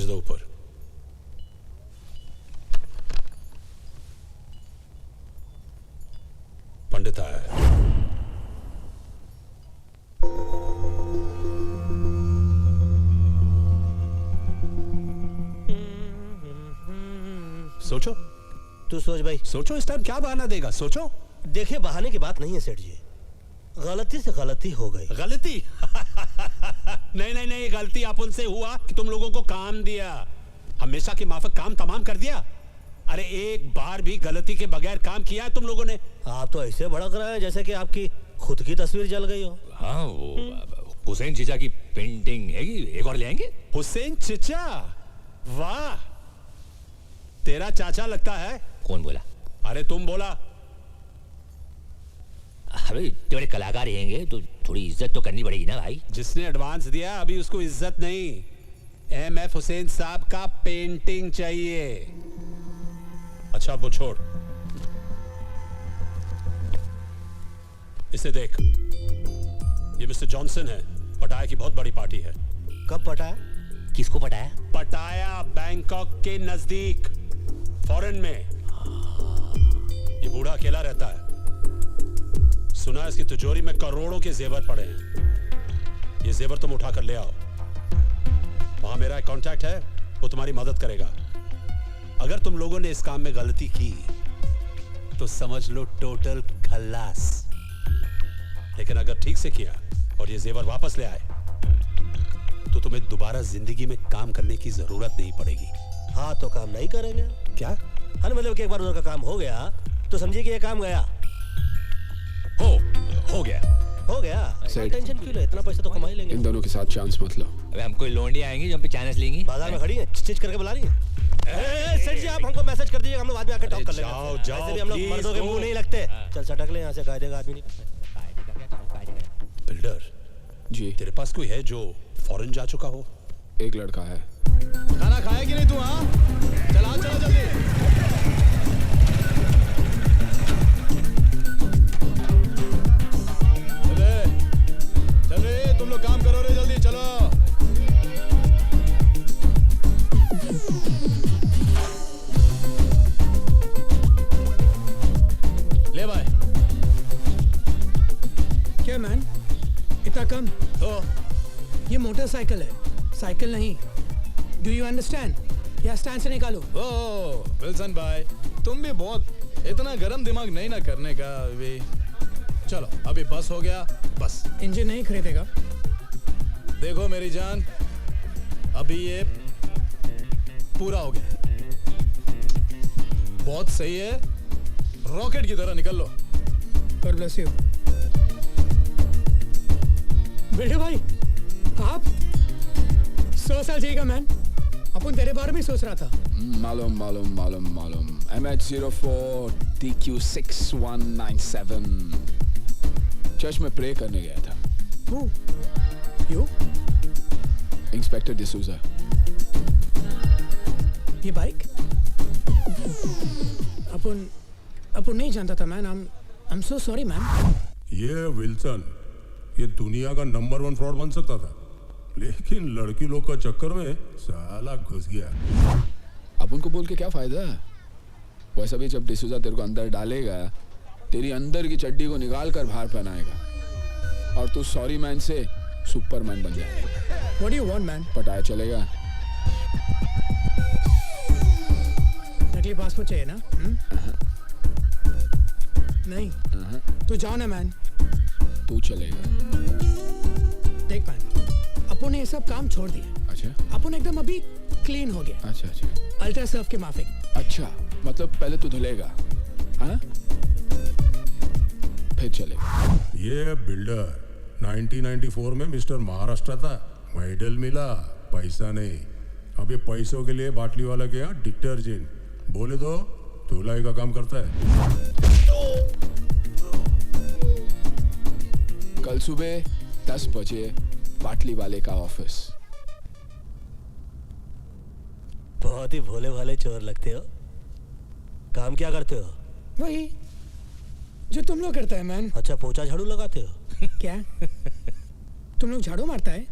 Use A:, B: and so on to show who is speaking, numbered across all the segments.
A: भेज दो ऊपर। पंडित आया है। सोचो,
B: तू सोच भाई।
A: सोचो इस टाइम क्या बहाना देगा, सोचो।
B: देखिए बहाने की बात नहीं है सेठ जी, गलती से गलती हो गई।
A: गलती? नहीं नहीं नहीं, गलती अपन से हुआ कि तुम लोगों को काम दिया, हमेशा की माफक काम तमाम कर दिया। अरे एक बार भी गलती के बगैर काम किया है तुम लोगों ने?
B: आप तो ऐसे भड़क रहे हैं जैसे कि आपकी खुद की तस्वीर जल गई हो।
C: हाँ, वो हुसैन चीचा की पेंटिंग है, एक और ले आएंगे।
A: हुसैन चीचा? वाह, तेरा चाचा लगता है।
C: कौन बोला?
A: अरे तुम बोला।
C: अरे बड़े कलाकार रहेंगे तो थोड़ी इज्जत तो करनी पड़ेगी ना भाई।
A: जिसने एडवांस दिया अभी उसको इज्जत नहीं, MF हुसैन साहब का पेंटिंग चाहिए। अच्छा वो छोड़, इसे देख, ये मिस्टर जॉनसन है, पटाया की बहुत बड़ी पार्टी है।
B: कब पटाया?
C: किसको पटाया?
A: पटाया बैंकॉक के नजदीक, फॉरेन में। ये बूढ़ा अकेला रहता है, सुना इसकी तिजोरी में करोड़ों के जेवर पड़े हैं। ये जेवर तुम उठा कर ले आओ, वहां मेरा एक कांटेक्ट है, वो तुम्हारी मदद करेगा। अगर तुम लोगों ने इस काम में गलती की तो समझ लो टोटल खल्लास, लेकिन अगर ठीक से किया और ये जेवर वापस ले आए तो तुम्हें दोबारा जिंदगी में काम करने की जरूरत नहीं पड़ेगी।
B: हाँ तो काम नहीं करेंगे
A: क्या?
B: हाँ मतलब कि एक बार उधर का काम हो गया तो समझिए कि ये काम गया।
A: हो गया।
B: हो गया, टेंशन क्यों ले, इतना पैसा तो कमा ही लेंगे।
D: इन दोनों के साथ चांस मत लो।
C: अबे हमको लोंडी आएंगे जो हम पे चांस लेंगी।
B: बाजार में खड़ी है, चिच करके बुला रही है। सेठ जी आप हमको मैसेज कर दीजिएगा, हम लोग बाद में आके टॉक कर लेंगे।
A: जाओ जाओ,
B: ऐसे भी हम लोग
A: please
B: मर्दों के
A: go।
B: मुंह नहीं लगते। चल सटक ले यहाँ से, कायदे का आदमी नहीं।
A: बिल्डर
D: जी,
A: तेरे पास कोई है जो फॉरेन जा चुका हो?
D: एक लड़का है।
E: खाना खाया कि नहीं तू? हाँ चला चला जल्दी। चल रे तुम लोग काम करो रे, जल्दी चलो। ले भाई।
F: क्या मैन, इतना कम?
E: तो
F: ये मोटरसाइकिल है, साइकिल नहीं। Do you understand? या स्टैंड से निकालो।
E: ओ विल्सन भाई, तुम भी बहुत इतना गरम दिमाग नहीं ना करने का अभी। चलो अभी बस हो गया, बस।
F: इंजन नहीं खरीदेगा?
E: देखो मेरी जान, अभी ये पूरा हो गया, बहुत सही है, रॉकेट की तरह निकल लो।
F: God bless you। बेटे भाई आप 100 साल जिएगा मैन, अपन तेरे बारे में सोच रहा था।
D: मालूम मालूम मालूम मालूम। MH04 TQ6197 चर्च में प्रे करने गया था।
F: यू?
D: इंस्पेक्टर डिसूजा।
F: ये बाइक अपन नहीं जानता था man. I am so sorry man.
G: ये विल्सन, ये दुनिया का नंबर 1 फ्रॉड बन सकता था, लेकिन लड़की लोग का चक्कर में साला घुस गया।
D: अब उनको बोल के क्या फायदा? वैसा भी जब डिसूजा तेरे को अंदर डालेगा, तेरी अंदर की चड्डी को निकाल कर बाहर पहनाएगा और तू सॉरी मैन से सुपरमैन बन जाएगा।
F: What do you want man?
D: पटाया चलेगा?
F: नकली पासपोर्ट चाहिए ना? नहीं तो जाओ ना मैन।
D: तू चलेगा?
F: देख मैन, अपन ने ये सब काम छोड़ दिया।
D: अच्छा
F: अपन एकदम अभी क्लीन हो गया।
D: अच्छा अच्छा
F: अल्ट्रा सर्फ के माफिक।
D: अच्छा, मतलब पहले तू धुलेगा, हाँ? फिर चलेगा।
G: ये बिल्डर 1994 में मिस्टर महाराष्ट्र था, मेडल मिला, पैसा नहीं। अब ये पैसों के लिए बाटली वाला के यहाँ डिटर्जेंट बोले तो धुलाई का काम करता है।
D: कल सुबह 10 बजे बाटली वाले का ऑफिस।
B: बहुत ही भोले भाले चोर लगते हो। काम क्या करते हो?
F: वही जो तुम लोग करता है मैन।
B: अच्छा पोछा झाड़ू लगाते हो?
F: क्या तुम लोग झाड़ू मारता है?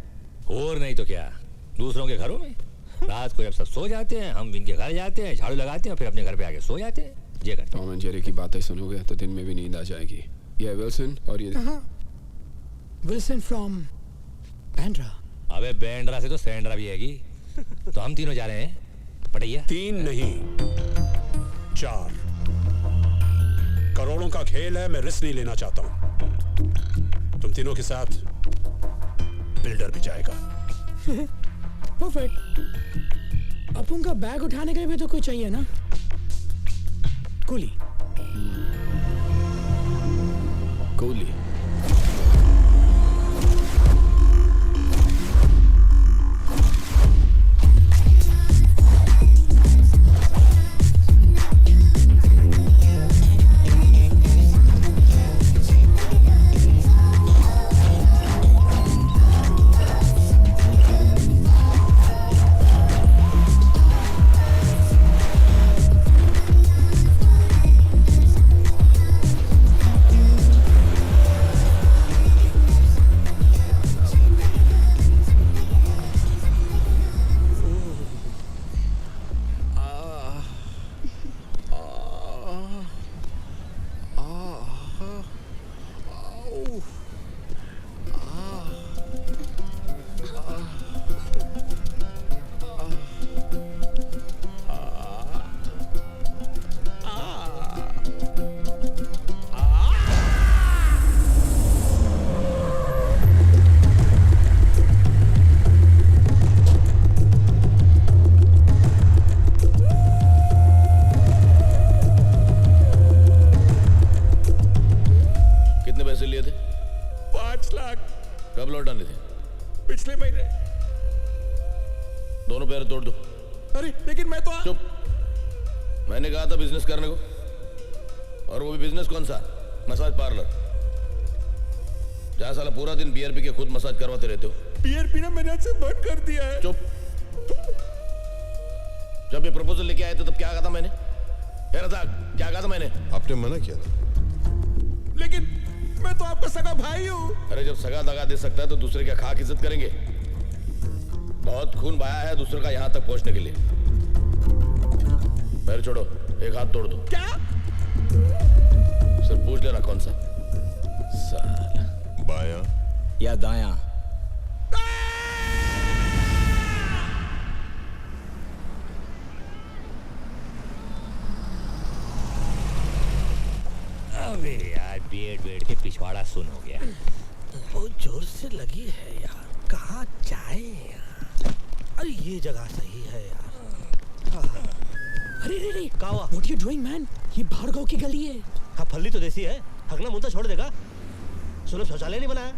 C: और नहीं तो क्या, दूसरों के घरों में। रात को जब सब सो जाते हैं हम इनके घर जाते हैं, झाड़ू लगाते हैं, फिर अपने घर पे आके सो जाते हैं। ये करते
D: टॉम एंड जेरी की बातें सुनोगे तो दिन में भी नींद आ जाएगी। ये विल्सन और ये
F: विल्सन फ्रॉम बैंड्रा।
C: हैं। अबे बैंड्रा से तो सैंड्रा भी हैगी। तो हम तीनों जा रहे हैं पटैया।
A: 3 नहीं 4 करोड़ों का खेल है, मैं रिस्क नहीं लेना चाहता हूं। तुम तीनों के साथ बिल्डर भी जाएगा।
F: परफेक्ट। अपन का बैग उठाने के लिए भी तो कोई चाहिए ना, कुली।
D: कोहली।
H: कब लौटाने थे?
G: पिछले महीने।
H: दोनों पैर तोड़ दो।
G: अरे लेकिन मैं तो
H: चुप। मैंने कहा था बिजनेस करने को, और वो भी बिजनेस कौन सा? मसाज पार्लर, जहां साला पूरा दिन बियर पी के खुद मसाज करवाते रहते हो।
G: बियर पीना मैंने आज से बंद कर दिया है।
H: चुप। जब ये प्रपोजल लेके आए थे तब क्या कहा था मैंने? क्या कहा था मैंने?
G: आपने मना किया था। लेकिन मैं तो आपका सगा भाई हूँ।
H: अरे जब सगा दगा दे सकता है तो दूसरे क्या खाक इज्जत करेंगे? बहुत खून बहाया है दूसरे का यहाँ तक पहुंचने के लिए। पैर छोड़ो, एक हाथ तोड़ दो।
G: क्या?
H: सिर्फ पूछ लेना कौन सा। साला
G: बायां
B: या दायां?
C: अबे यार बेड के पिछवाड़ा सुन हो गया।
B: बहुत जोर से लगी है यार, कहाँ जाए यार? अरे ये जगह सही है यार।
F: अरे रे रे,
B: क्या हुआ?
F: What you doing man? ये भार्गव की गली है।
B: हाँ फल्ली तो देसी है, हगना मुंता छोड़ देगा। सुनो शौचालय नहीं बनाया,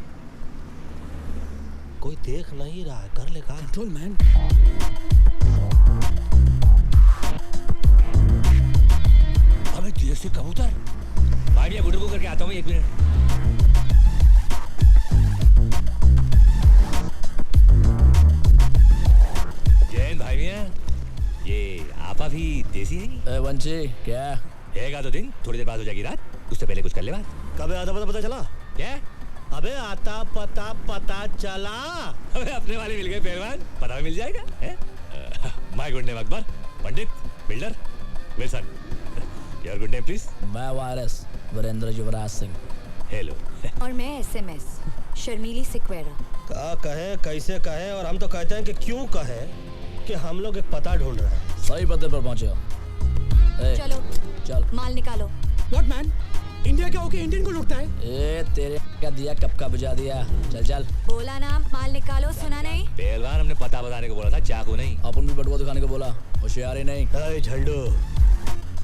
B: कोई देख नहीं रहा है, कर ले काम।
F: Control man।
C: अबे देसी कबूतर, भाड़िया गुडर को करके आता हूँ 1 मिनट। जैन भाई मियाँ, ये आपा भी देसी है?
B: वंशी क्या
C: रहेगा तो दिन, थोड़ी देर बाद हो जाएगी रात, उससे पहले कुछ कर ले बात।
B: कब आता पता चला?
C: क्या?
B: अबे आता पता चला।
C: अबे अपने वाले मिल गए पहलवान, पता भी मिल जाएगा। My good name Akbar, Pandit, builder, Wilson. Your good name please?
I: मैं वायरस वीरेंद्र युवराज सिंह।
C: हेलो।
J: और मैं एसएमएस शर्मीली सिक्वेरा।
B: का कहे कैसे कहे, और हम तो कहते हैं कि क्यों कहे कि हम लोग एक पता ढूंढ रहे हैं।
I: सही पते पर पहुंचे हो।
J: चलो
I: चल
J: माल निकालो।
F: What man? इंडिया क्या होके इंडियन को लुटता है?
I: ए तेरे क्या दिया, कब का बुझा दिया। चल चल
J: बोला ना माल निकालो, सुना नहीं?
C: पहलवान हमने पता बताने को बोला था, चाकू नहीं।
I: अपन भी बटुआ दिखाने को बोला, होशियारी नहीं।
B: अरे झंडू,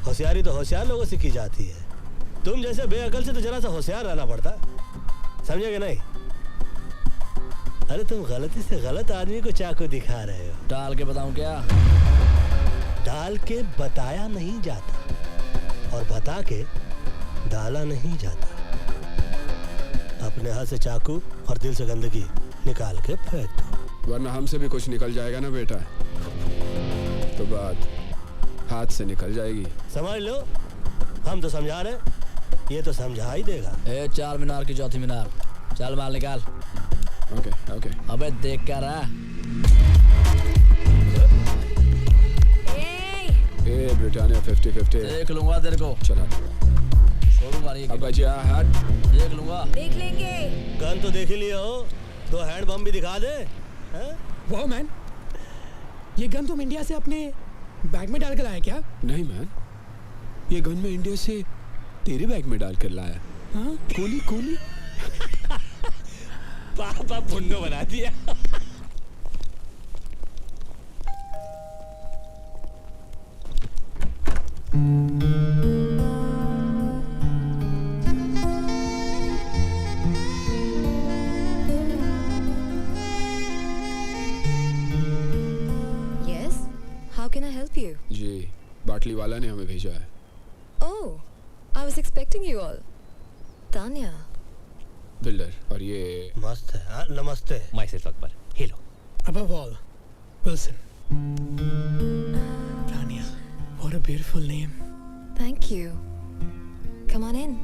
B: होशियारी तो होशियार लोगों से की जाती है। तुम जैसे बेअकल से तो जरा सा होशियार रहना पड़ता, समझे कि नहीं? अरे तुम गलती से गलत आदमी को चाकू दिखा रहे हो।
I: टाल के बताऊं क्या?
B: डाल के बताया नहीं जाता, और बता के डाला नहीं जाता। अपने हाथ से चाकू और दिल से गंदगी निकाल के फेंक दो,
D: वरना हमसे भी कुछ निकल जाएगा ना बेटा, तो बात हाथ से निकल जाएगी।
B: समझ लो। हम तो समझा रहे, ये तो समझा ही देगा।
I: ए 4 मीनार की चौथी मीनार, चल माल निकाल।
D: Okay okay.
I: अबे देख क्या रहा?
D: ए ब्रिटानिया 50-50
I: देख लूंगा तेरे को,
D: चला
I: छोड़ूंगा नहीं।
D: अब बजिया हट
I: देख लूंगा।
J: देख लेंगे।
B: गन तो देख ही लिया हो, 2 हैंड बम भी दिखा दे। हैं?
F: वाह मैन, ये गन तुम इंडिया से अपने बैग में डाल कर लाए क्या?
D: नहीं मैन, ये गन मैं इंडिया से तेरे बैग में डाल कर लाया।
F: हाँ?
D: कोली कोली
C: पापा पुन्नो बना दिया।
J: Yes. How can I help you?
D: जी, बाटली वाला ने हमें भेजा है।
J: Oh, I was expecting you all. Tanya.
D: Builder, और ये
B: मस्त है। हाँ, नमस्ते।
C: My self Akbar, hello.
F: Above all, Wilson. Tanya, what a beautiful name.
J: Thank you. Come on in.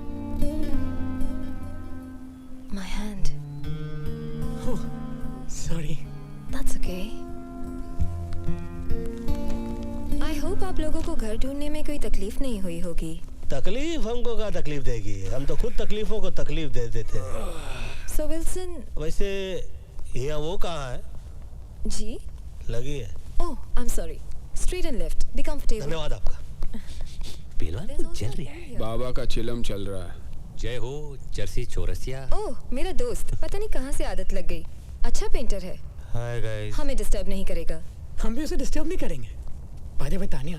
J: My hand.
F: Oh, sorry.
J: That's okay. I hope आप लोगों को घर ढूंढने में कोई तकलीफ नहीं हुई होगी।
B: तकलीफ हमको क्या तकलीफ देगी, हम तो खुद तकलीफों को तकलीफ दे देते हैं।
J: So Wilson.
B: वैसे यहाँ वो कहाँ है?
J: जी?
B: लगी है।
J: Oh, I'm sorry. Straight and left. Be comfortable.
B: धन्यवाद आपका।
C: पहलवान
J: There's
C: कुछ
J: also
C: चल
J: a
C: रहा
J: room
C: है।
J: here.
D: बाबा का चिलम चल रहा है।
C: जय हो जर्सी चौरसिया।
J: ओह, मेरा दोस्त, पता नहीं कहाँ से आदत लग गई। अच्छा पेंटर है,
B: हाय गाइस।
J: हमें डिस्टर्ब नहीं करेगा।
F: हम भी उसे डिस्टर्ब नहीं करेंगे। बाय द वे तानिया,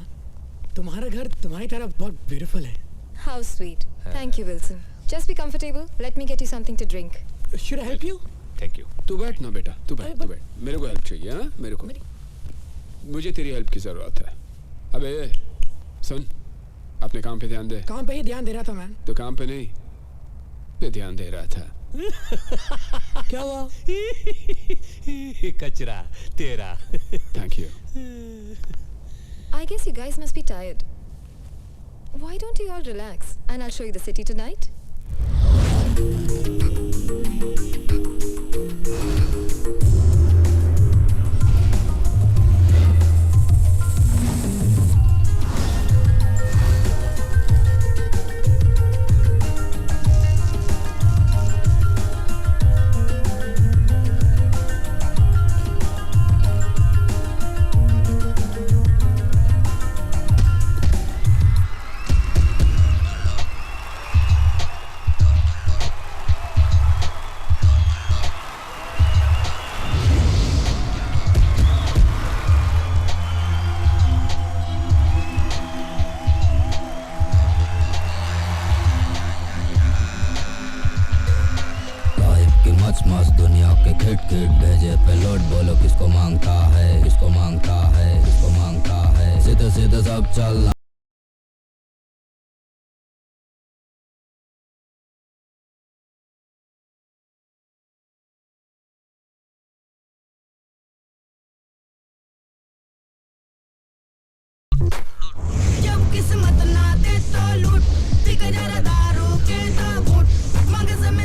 F: तुम्हारा घर तुम्हारी तरह बहुत ब्यूटीफुल है।
J: How sweet. Thank you, Wilson. Just be comfortable. Let me get you something to drink.
F: Should I help you?
C: Thank you.
D: तू बैठ ना बेटा, तू बैठ, तू बैठ। मेरे को हेल्प चाहिए, हाँ? मेरे को मुझे तेरी हेल्प की जरूरत है। अबे सुन, अपने काम पे ध्यान दे।
F: काम पे ही ध्यान दे रहा था मैन।
D: तो काम पे नहीं, पे ध्यान दे रहा था।
F: क्या हुआ?
C: कचरा तेरा।
D: Thank you.
J: I guess you guys must be tired. Why don't you all relax and I'll show you the city tonight?
K: मस्त दुनिया के खिट खिट भेजे पे लोड बोलो किसको मांगता है, किसको मांगता है, किसको मांगता है, सीधे सीधे सब चलना।
L: जब किस्मत ना दे तो लूट, पिक जरा दारू के दाबूट, मांगे से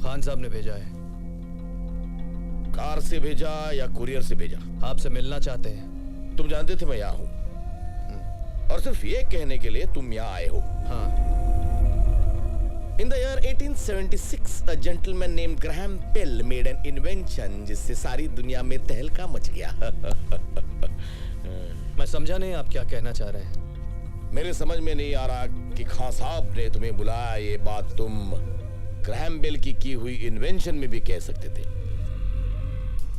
E: खान साहब ने भेजा है।
H: कार से भेजा या कुरियर से भेजा?
E: आपसे मिलना चाहते हैं।
H: तुम जानते थे मैं यहाँ हूँ, और सिर्फ ये कहने के लिए तुम यहाँ आए हो?
E: हाँ।
H: In the year 1876, a gentleman named Graham Bell made an invention जिससे सारी दुनिया में तहलका मच गया।
E: मैं समझा नहीं आप क्या कहना चाह रहे हैं।
H: मेरे समझ में नहीं आ रहा कि खान साहब ने तुम्हें बुलाया। ये बात तुम ग्रैहम बेल की हुई इन्वेंशन में भी कह सकते थे।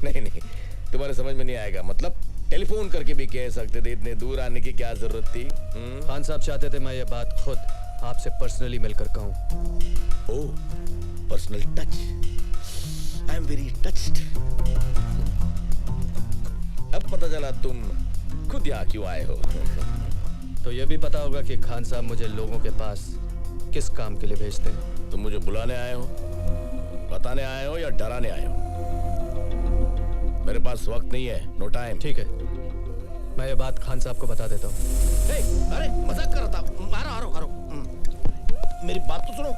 H: नहीं नहीं, तुम्हारे समझ में नहीं आएगा। मतलब टेलीफोन करके भी कह सकते थे। इतने दूर आने की क्या जरूरत थी?
E: खान साहब चाहते थे मैं ये बात खुद आपसे पर्सनली मिलकर कहूं।
H: Oh, personal touch. I am very touched. अब पता चला तुम खुद यहाँ क्यों आए हो।
E: तो ये भी पता होगा कि खान साहब मुझे लोगों के पास किस काम के लिए भेजते हैं।
H: तुम मुझे बुलाने आए हो, बताने आए हो या डराने आए हो? मेरे पास वक्त नहीं है, नो टाइम।
E: ठीक है, मैं ये बात खान साहब को बता देता हूँ।
H: अरे मजाक कर रहा था। आ रहा मेरी बात तो सुनो।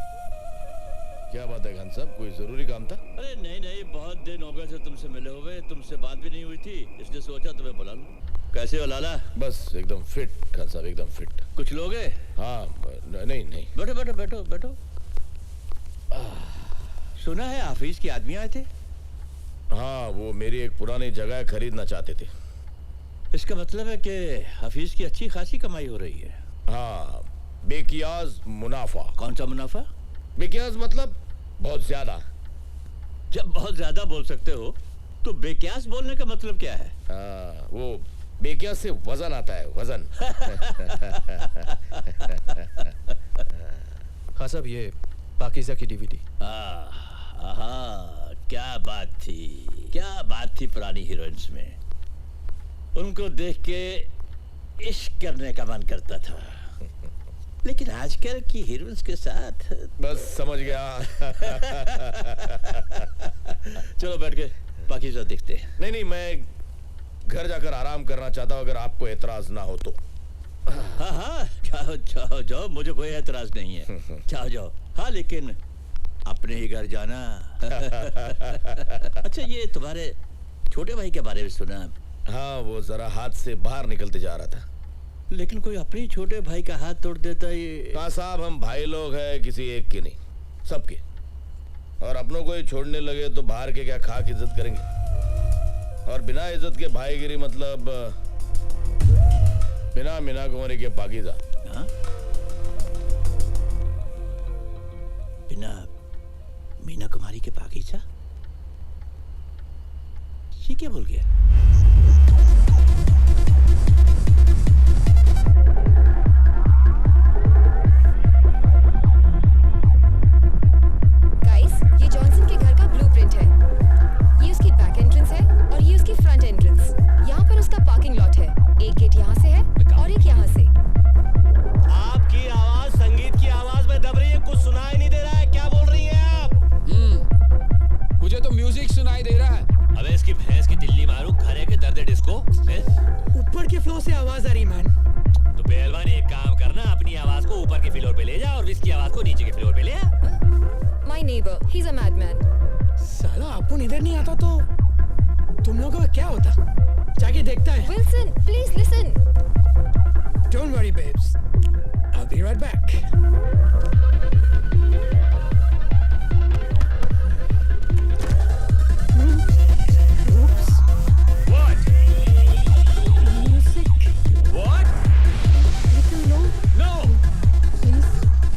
H: क्या बात है खान साहब, कोई जरूरी काम था?
M: अरे नहीं नहीं, बहुत दिन हो गए थे तुमसे मिले हुए, तुमसे बात भी नहीं हुई थी, इसलिए सोचा तुम्हें बुला लूं। कैसे हो लाला?
H: बस एकदम फिट खान साहब, एकदम फिट।
M: कुछ लोग हैं?
H: हाँ, नहीं नहीं।
M: बैठो बैठो बैठो बैठो। सुना है हाफिज के आदमी आए थे?
H: हाँ, वो मेरी एक पुरानी जगह खरीदना चाहते थे।
M: इसका मतलब है कि हाफिज की अच्छी खासी कमाई हो रही है।
H: हाँ, बेकियाज मुनाफा।
M: कौन सा मुनाफा?
H: बेकियाज मतलब बहुत ज्यादा।
M: जब बहुत ज्यादा बोल सकते हो तो बेकियास बोलने का मतलब क्या है?
H: हाँ, वो बेकियास से वजन आता है, वजन।
E: हाँ साहब, ये पाकीज़ा की डीवीडी।
M: क्या बात थी, क्या बात थी पुरानी हीरोइंस में। उनको देख के इश्क करने का मन करता था, लेकिन आजकल की हीरोइंस के साथ।
H: बस समझ गया।
M: चलो बैठ के पाकीज़ा देखते हैं।
H: नहीं नहीं, मैं घर जाकर आराम करना चाहता हूँ, अगर आपको एतराज ना हो तो।
M: हाँ हाँ, जाओ जाओ जाओ, मुझे कोई एतराज नहीं है। जाओ जाओ। हाँ, लेकिन अपने ही घर जाना। अच्छा, ये तुम्हारे छोटे भाई के बारे में सुना?
H: हाँ, वो जरा हाथ से बाहर निकलते जा रहा था।
M: लेकिन कोई अपने छोटे भाई का हाथ तोड़ देता है ये।
H: कहा साहब, हम भाई लोग हैं, किसी एक के नहीं, सबके। और अपनों को ही छोड़ने लगे तो बाहर के क्या खाक इज्जत करेंगे। और बिना इज्जत के भाईगिरी मतलब बिना मीना कुंवरी के पाकीज़ा।
M: हाँ? बिना मीना कुमारी के पाकीज़ा? ये क्या बोल गया?
J: ये जॉनसन के घर का ब्लूप्रिंट है। ये उसकी बैक एंट्रेंस है और ये उसकी फ्रंट एंट्रेंस। यहाँ पर उसका पार्किंग लॉट है। एक गेट यहाँ से है और एक यहाँ से।
B: आपकी आवाज संगीत की आवाज में दब रही है, कुछ सुनाई नहीं दे रहा है। क्या बोल रही हैं आप?
D: मुझे तो म्यूजिक सुनाई दे रहा है।
C: अबे इसकी भैंस की दिल्ली मारू, घरे के दर्द डिस्को।
F: ऊपर के फ्लो से आवाज आ रही मैन।
C: तो पहलवान एक काम करना, अपनी आवाज को ऊपर के फ्लोर पे ले जा और इसकी आवाज को नीचे के फ्लोर पे ले आ।
J: My neighbor, he's a madman.
F: साला अपन इधर नहीं आता तो तुम लोगों का क्या होता? जाके देखता है।
J: Wilson, please listen.
F: Don't worry, babes. I'll be right back. Oops.
C: What?
J: Music.
C: What?
J: Little low.
C: No!
J: Please.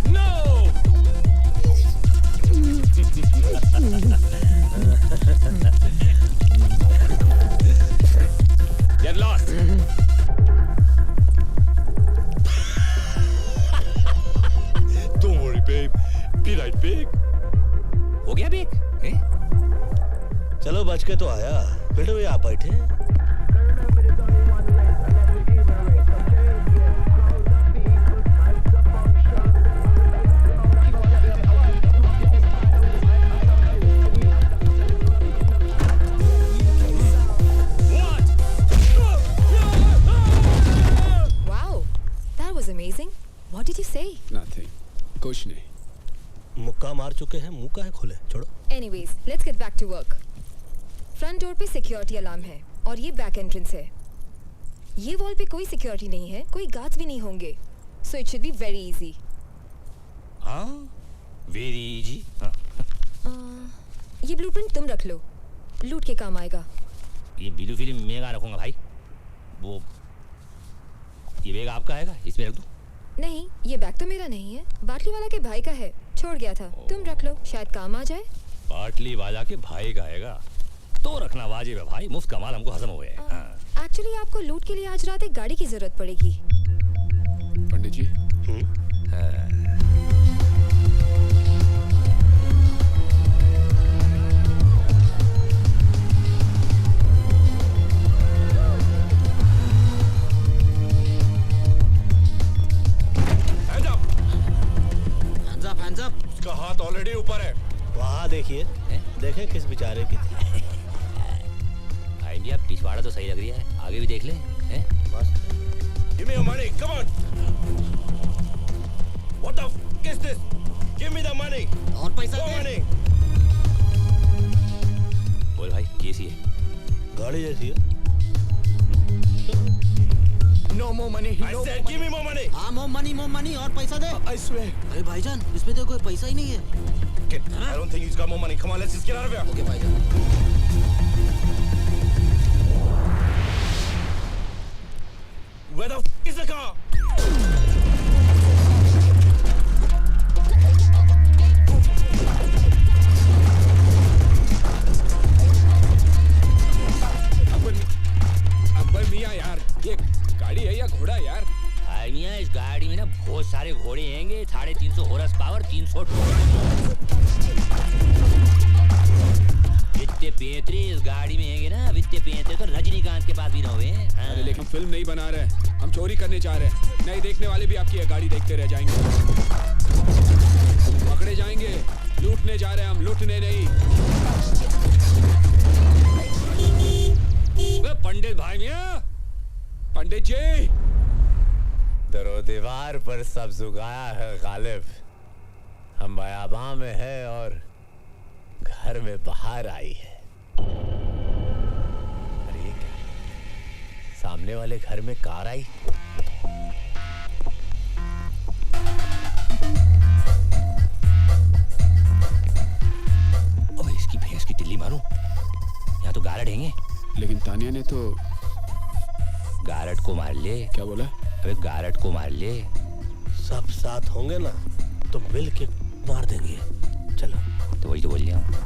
C: No! Get lost. Don't worry, babe. Be right back. हो गया बेक?
B: चलो बच के तो आया। बैठो, आप बैठे।
J: Wow, that was amazing. What did you say?
D: Nothing. कुछ नहीं।
B: मुक्का मार चुके रुके हैं, मुंह का है खोले, छोड़ो।
J: Anyways, let's get back to work. Front door पे सिक्योरिटी अलार्म है और ये बैक एंट्रेंस है। ये वॉल पे कोई सिक्योरिटी नहीं है, कोई गार्ड्स भी नहीं होंगे, so it should be very easy.
C: हाँ, very easy. हाँ.
J: ये ब्लूप्रिंट तुम रख लो, लूट के काम आएगा।
C: ये ब्लू फिल्म मैं कहाँ रखूँगा भाई? वो ये बैग आपका आएगा, इसमें रख दूँ?
J: नहीं, ये बैग तो मेरा नहीं है, बाटली वाला के भाई का है, छोड़ गया था। तुम रख लो, शायद काम आ जाए।
C: बाटली वाला के भाई का आएगा तो रखना वाजिब है भाई, मुफ्त कमाल हमको हजम हो गया है।
J: एक्चुअली आपको लूट के लिए आज रात एक गाड़ी की जरूरत पड़ेगी।
D: पंडित जी।
I: Hands up.
C: उसका हाथ ऑलरेडी ऊपर है।
B: वहाँ देखिए, देखें किस बेचारे की थी।
C: आइडिया पिछवाड़ा तो सही लग रही है, आगे भी देख ले। हैं?
B: बस।
H: Give me your money, come on. What the f is this? Give me the money.
I: और पैसा
H: More
I: दे।
H: money.
C: बोल भाई, कैसी है?
B: गाड़ी जैसी है।
E: No more money.
H: I said give me more money.
I: हाँ, more money और पैसा दे।
E: I swear.
I: अरे भाईजान, इसमें तो कोई पैसा ही नहीं है।
H: I don't think he's got more money. Come on, let's just get out of here.
I: Okay भाईजान।
H: Where the f is the car?
D: Akbar मियाँ यार, ये गाड़ी है या घोड़ा यार?
C: भाई मियाँ, इस गाड़ी में ना बहुत सारे घोड़े हैंगे, 350 हॉर्स पावर, 300 इतने पेंतरे इस गाड़ी में हैंगे ना, इतने पेंतरे तो रजनीकांत के पास भी ना हुए हैं।
D: अरे लेकिन फिल्म नहीं बना रहे, हम चोरी करने जा रहे हैं। नहीं देखने वाले भी आपकी ये गाड़ी देखते रह जाएंगे। पकड़े जाएंगे, लूटने जा रहे हैं हम, लूटने नहीं।
C: पंडित भाई मियाँ,
D: पंडित जी।
H: दरो दीवार पर सब जुगाया है गालिब, हम बयाबा में है और घर में बाहर आई है। अरे ये क्या? सामने वाले घर में कार आई।
C: ओए, इसकी भैंस की तिल्ली मारूं? यहाँ तो गारड हैंगे।
D: लेकिन तानिया ने तो
C: गारड को मार ले।
D: क्या बोला?
C: अबे गारड को मार ले।
B: सब साथ होंगे ना तो मिल के मार देंगे। चलो।
C: तो वही तो बोल रहा हूँ।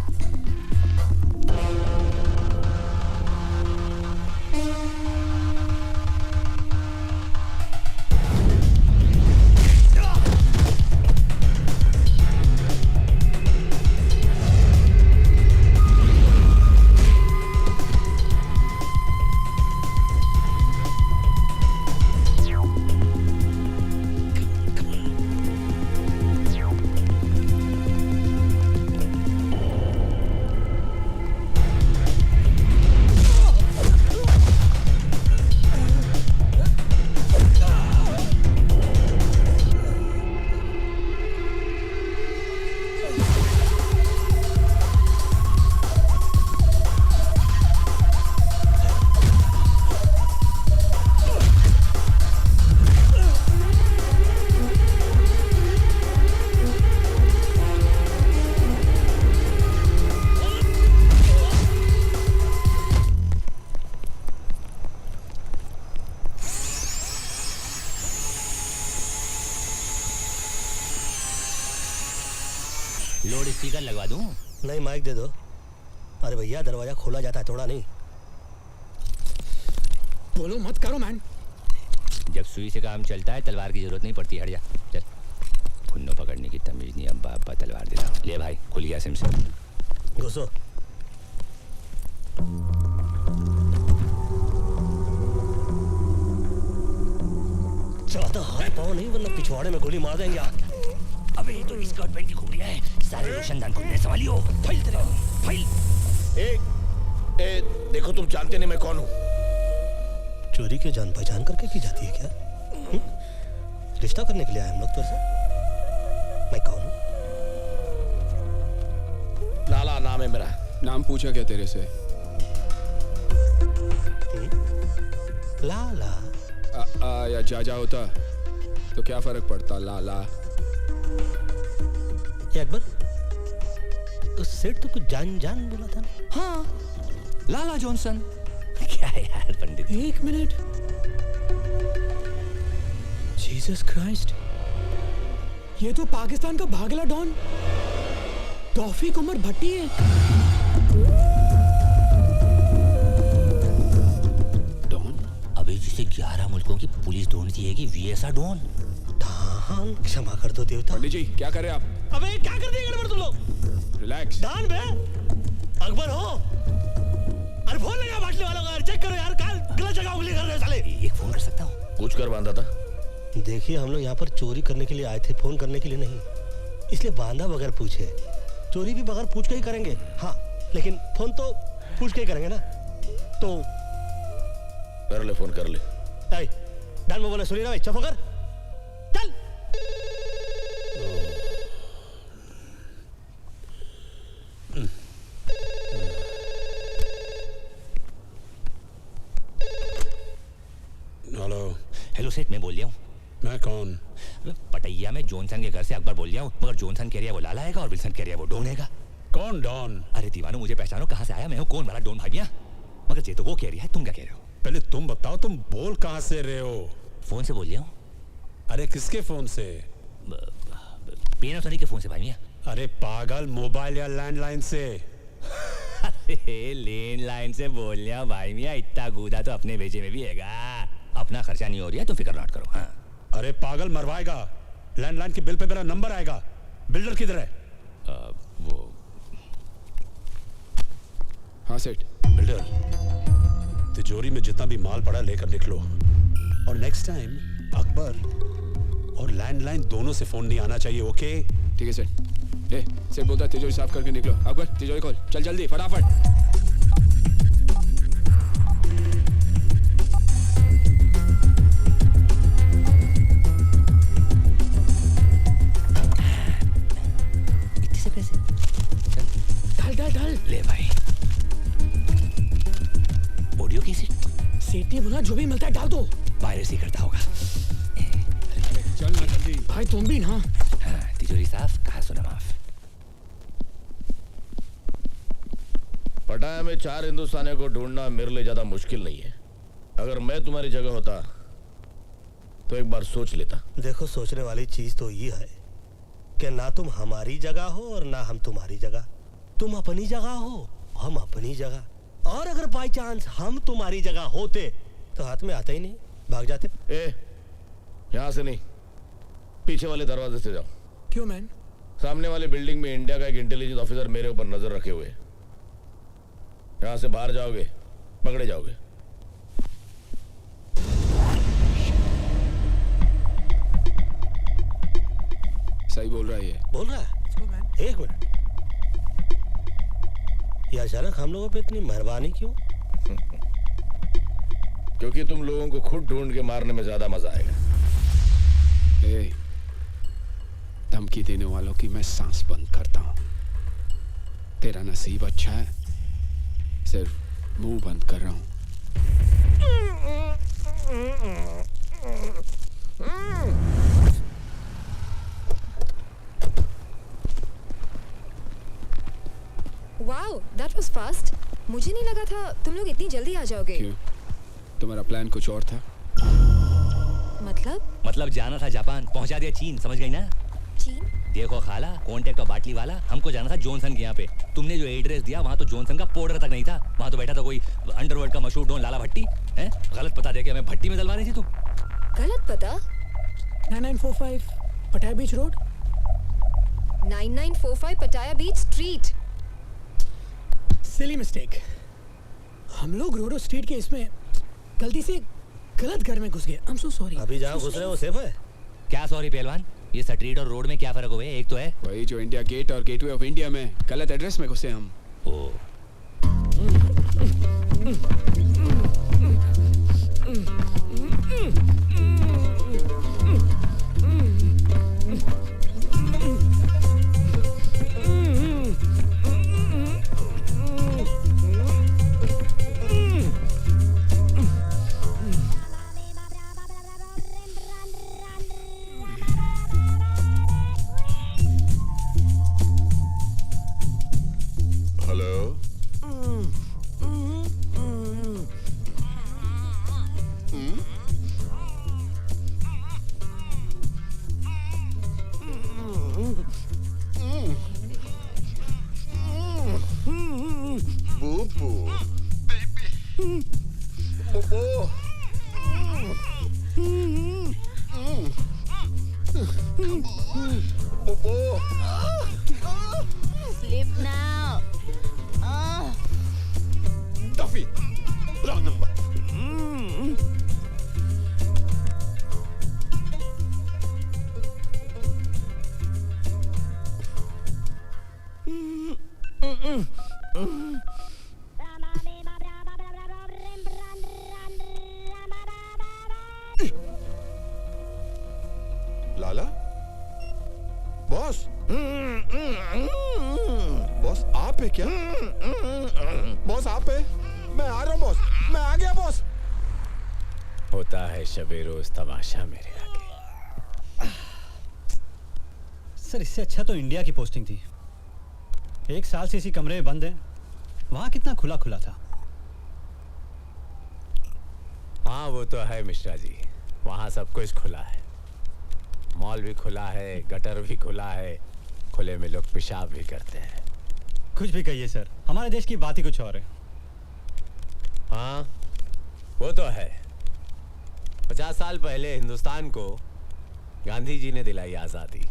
C: लोड स्पीकर लगवा दूं?
B: नहीं, माइक दे दो। अरे भैया, दरवाजा खोला जाता है, तोड़ा नहीं।
F: बोलो मत करो मैन।
C: जब सुई से काम चलता है तलवार की जरूरत नहीं पड़ती। हट जा, चल। खुन्नो पकड़ने की तमीज नहीं, अब्बा अब्बा तलवार दे रहा। ले भाई, खुल गया सिम से।
B: घुसो। ज्यादा हाथ पाओ नहीं, वरना पिछवाड़े में गोली मार देंगे।
C: अबे ये तो स्कर्ट पैंट की खुलिया है, सारे रोशनदान खुलने संभालियो। फाइल तेरे फाइल।
H: देखो, तुम जानते नहीं मैं कौन हूँ।
B: चोरी के जान पहचान करके की जाती है क्या? रिश्ता करने के लिए आए हम लोग तो से। मैं कौन हूँ?
H: नाम है मेरा।
D: नाम पूछा क्या तेरे से?
B: लाला
D: या जा होता तो क्या फर्क पड़ता? लाला
B: ये अकबर, उस सेठ तो कुछ जान बोला था ना?
C: हाँ, लाला जॉनसन। क्या यार पंडित,
F: एक मिनट, जीसस क्राइस्ट, ये तो पाकिस्तान का भागला डॉन तौफीक उमर भट्टी है।
C: डॉन? अबे जिसे 11 मुल्कों की पुलिस ढूंढती है कि वीएसआ डॉन।
B: हाँ, क्षमा कर दो देवता।
D: पंडित जी क्या करे आप?
B: अबे क्या कर दिए गड़बड़ तुम लोग?
D: रिलैक्स।
B: डान बे, अकबर हो? अरे फोन लगा बाटली वालों का, चेक करो यार, गलत जगह उंगली कर रहे हो साले।
C: एक फोन कर सकता हूँ?
H: पूछ कर बांधा था।
B: देखिए हम लोग यहाँ पर चोरी करने के लिए आए थे, फोन करने के लिए नहीं, इसलिए बांधा बगैर पूछे। चोरी भी बगैर पूछ के ही करेंगे, हाँ, लेकिन फोन तो पूछ के ही करेंगे ना। तो
H: कर ले, फोन कर ले।
B: डान में बोले, सुनी ना भाई, चुप कर, चल।
A: हेलो।
C: हेलो सेठ, मैं बोल रहा हूँ।
A: मैं कौन?
C: पटैया में जॉनसन के घर से अकबर बोल रहा हूँ, मगर जॉनसन कह रहा है वो लाला आएगा और विल्सन कह रहा है वो डॉन आएगा।
A: कौन डॉन?
C: अरे दीवानो, मुझे पहचानो, कहाँ से आया मैं हूँ, कौन वाला डॉन भागिया? मगर ये तो वो कह रही है, तुम क्या कह रहे हो?
A: पहले तुम बताओ, तुम बोल कहाँ से रहे हो?
C: फोन से बोल रहा हूँ।
A: अरे किसके फोन से?
C: पैनासोनिक के फोन से भागिया।
A: अरे पागल, मोबाइल या लैंडलाइन से?
C: अरे लैंडलाइन से बोल रहा भाई मियाँ, इतना गूदा तो अपने बेचे में भी हैगा। अपना खर्चा नहीं हो रहा है, तुम फिक्र मत करो। हाँ।
A: अरे पागल, मरवाएगा। लैंडलाइन के बिल पे मेरा नंबर आएगा। बिल्डर किधर है?
C: वो
D: हाँ सेठ।
A: बिल्डर, तिजोरी में जितना भी माल पड़ा लेकर निकलो, और नेक्स्ट टाइम अकबर और लैंडलाइन दोनों से फोन नहीं आना चाहिए, ओके?
D: ठीक है सेठ। सेठ बोलता है तिजोरी साफ करके निकलो। अकबर तिजोरी खोल, चल जल्दी फटाफट।
C: इतने से पैसे?
F: ढल
C: ले भाई। Audio cassette?
F: सेठ ने बोला जो भी मिलता है डाल दो।
C: वायरस ही करता होगा।
D: चल ना जल्दी।
F: भाई तुम भी ना।
C: हाँ, तिजोरी साफ, कहा सुना माफ।
H: पटाया में 4 हिंदुस्तानियों को ढूंढना मेरे लिए ज्यादा मुश्किल नहीं है। अगर मैं तुम्हारी जगह होता तो एक बार सोच लेता।
B: देखो, सोचने वाली चीज तो ये है कि ना तुम हमारी जगह हो और ना हम तुम्हारी जगह। तुम अपनी जगह हो, हम अपनी जगह। और अगर बाई चांस हम तुम्हारी जगह होते तो हाथ में आते ही नहीं, भाग जाते।
H: यहाँ से नहीं, पीछे वाले दरवाजे से जाओ।
F: क्यों मैन?
H: सामने वाली बिल्डिंग में इंडिया का एक इंटेलिजेंस ऑफिसर मेरे ऊपर नजर रखे हुए। यहाँ से बाहर जाओगे पकड़े जाओगे।
D: सही बोल रहा है ये।
B: बोल रहा है? एक मिनट, ये अचानक हम लोगों पे इतनी मेहरबानी क्यों?
H: क्योंकि तुम लोगों को खुद ढूंढ के मारने में ज्यादा मजा आएगा।
D: धमकी देने वालों की मैं सांस बंद करता हूं। तेरा नसीब अच्छा है, सिर्फ मुंह बंद कर रहा हूं।
J: Wow, that was fast. मुझे नहीं लगा था तुम लोग इतनी जल्दी आ जाओगे।
D: क्यों? तुम्हारा प्लान कुछ और था?
J: मतलब
C: जाना था जापान, पहुंचा दिया चीन, समझ गई ना?
J: चीन?
C: देखो खाला, कॉन्टेक्ट और बाटली वाला, हमको जाना था जॉनसन के यहाँ पे। तुमने जो एड्रेस दिया वहाँ तो जॉनसन का पाउडर तक नहीं था। वहाँ तो बैठा था कोई अंडरवर्ल्ड का मशहूर डॉन लाला भट्टी। हैं? गलत पता दे के हमें भट्टी में डलवा रही थी तुम।
J: गलत पता?
F: 9945 पटाया बीच रोड।
J: 9945 पटाया बीच स्ट्रीट।
F: Silly mistake. हम लोग रोडो स्ट्रीट के इसमें गलती से गलत घर में घुस गए। I'm so sorry।
B: अभी जहाँ घुस रहे हो सेफ है?
C: क्या सॉरी पहलवान, ये स्ट्रीट और रोड में क्या फर्क हुआ है? एक तो है
D: वही जो इंडिया गेट और गेटवे ऑफ इंडिया में गलत एड्रेस में घुसे हम।
C: ओ
N: लाला बॉस बॉस आप है क्या बॉस आप है मैं आ रहा हूँ बॉस मैं आ गया बॉस
H: होता है शबे रोज तमाशा मेरे आगे।
F: सर इससे अच्छा तो इंडिया की पोस्टिंग थी। 1 साल से इसी कमरे में बंद है। वहां कितना खुला खुला था।
H: हाँ वो तो है मिश्रा जी, वहाँ सब कुछ खुला है। मॉल भी खुला है, गटर भी खुला है, खुले में लोग पेशाब भी करते हैं।
F: कुछ भी कहिए सर, हमारे देश की बात ही कुछ और है।
H: हाँ वो तो है। 50 साल पहले हिंदुस्तान को गांधी जी ने दिलाई आज़ादी,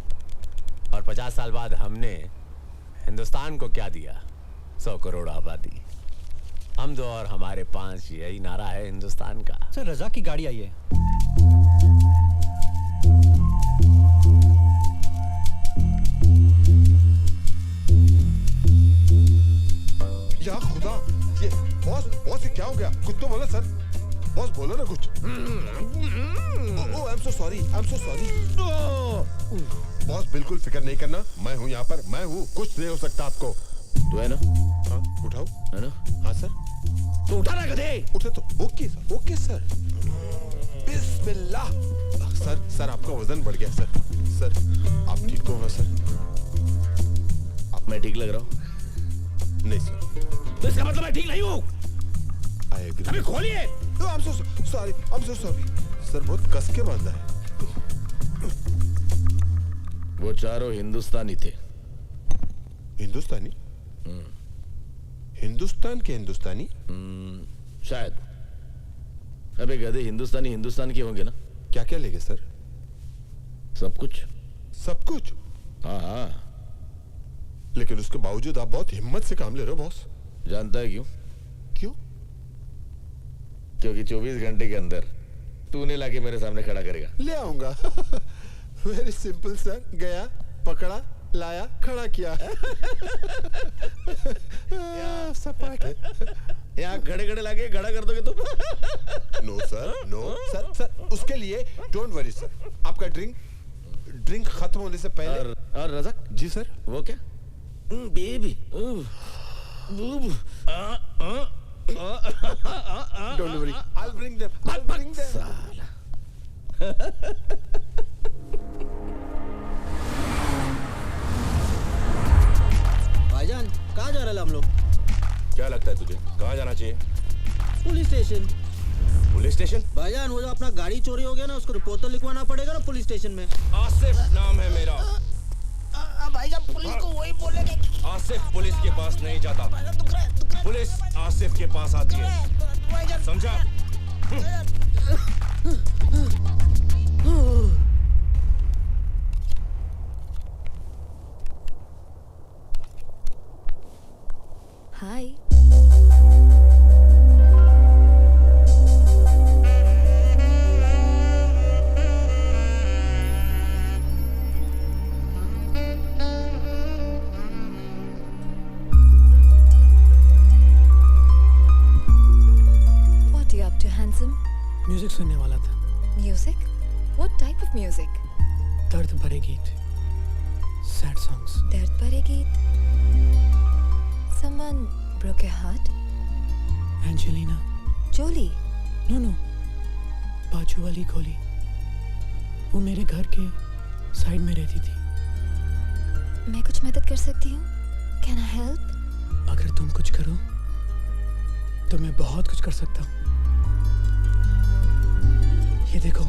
H: और 50 साल बाद हमने हिंदुस्तान को क्या दिया? 100 करोड़ आबादी। हम दो और हमारे 5, यही नारा है हिंदुस्तान का।
F: सर रजा की गाड़ी आई है।
N: या खुदा, ये बॉस ये क्या हो गया? कुछ तो बोलो सर। बॉस बोलो ना कुछ। आई एम सो सॉरी बॉस, बिल्कुल फिक्र नहीं करना, मैं हूँ यहाँ पर, मैं हूँ, कुछ नहीं हो सकता आपको।
H: तू है ना?
N: हाँ उठाओ।
H: है ना?
N: हाँ सर।
H: तू उठा ना गधे।
N: उठे तो ओके सर। बिस्मिल्लाह। सर आपका वजन बढ़ गया सर आप ठीक हो? हाँ सर।
H: अब मैं ठीक लग रहा हूँ?
N: नहीं सर।
H: तो इसका मतलब मैं ठीक नहीं हूँ?
N: I agree.
H: अबे खोलिए।
N: I am so sorry sir, बहुत कस के बांधा है।
H: वो चारों हिंदुस्तानी थे।
N: हिंदुस्तानी? हिंदुस्तान के हिंदुस्तानी?
H: शायद। अबे गधे, हिंदुस्तानी हिंदुस्तान के होंगे ना?
N: क्या क्या लेंगे सर?
H: सब कुछ।
N: सब कुछ?
H: हाँ।
N: लेकिन उसके बावजूद आप बहुत हिम्मत से काम ले रहे हो बॉस।
H: जानता है क्यों?
N: क्यों?
H: क्योंकि 24 घंटे के अंदर तूने लाके मेरे सामने खड़ा करेगा।
N: ले आऊंगा। Very simple sir. गया, पकड़ा, लाया, खड़ा किया। सपाट है।
H: यहाँ खड़े लाके खड़ा कर दोगे तुम?
N: नो सर, उसके लिए डोंट वरी सर। आपका ड्रिंक खत्म होने से पहले।
H: और रज़क
N: जी सर।
H: वो क्या? Baby.
N: Don't worry, I'll bring them.
H: साला।
I: भाईजान कहाँ जा रहे हैं हम लोग?
H: क्या लगता है तुझे, कहाँ जाना चाहिए?
I: Police station.
H: Police station?
I: भाईजान वो जो अपना गाड़ी चोरी हो गया ना, उसको रिपोर्ट तो लिखवाना पड़ेगा ना पुलिस स्टेशन में।
H: आसिफ नाम है मेरा।
I: भाईजान पुलिस को वही बोलेंगे।
H: आसिफ पुलिस के पास नहीं जाता, पुलिस आसिफ के पास आती है, समझा?
J: हाय।
F: म्यूजिक सुनने वाला था।
J: Music? What type of music?
F: दर्द भरे गीत, सैड सॉन्ग्स।
J: दर्द भरे गीत? Someone broke your heart?
F: Angelina
J: Jolie?
F: No बाजू वाली गोली। वो मेरे घर के साइड में रहती थी।
J: मैं कुछ मदद कर सकती हूँ? Can I help?
F: अगर तुम कुछ करो तो मैं बहुत कुछ कर सकता हूँ। ये देखो,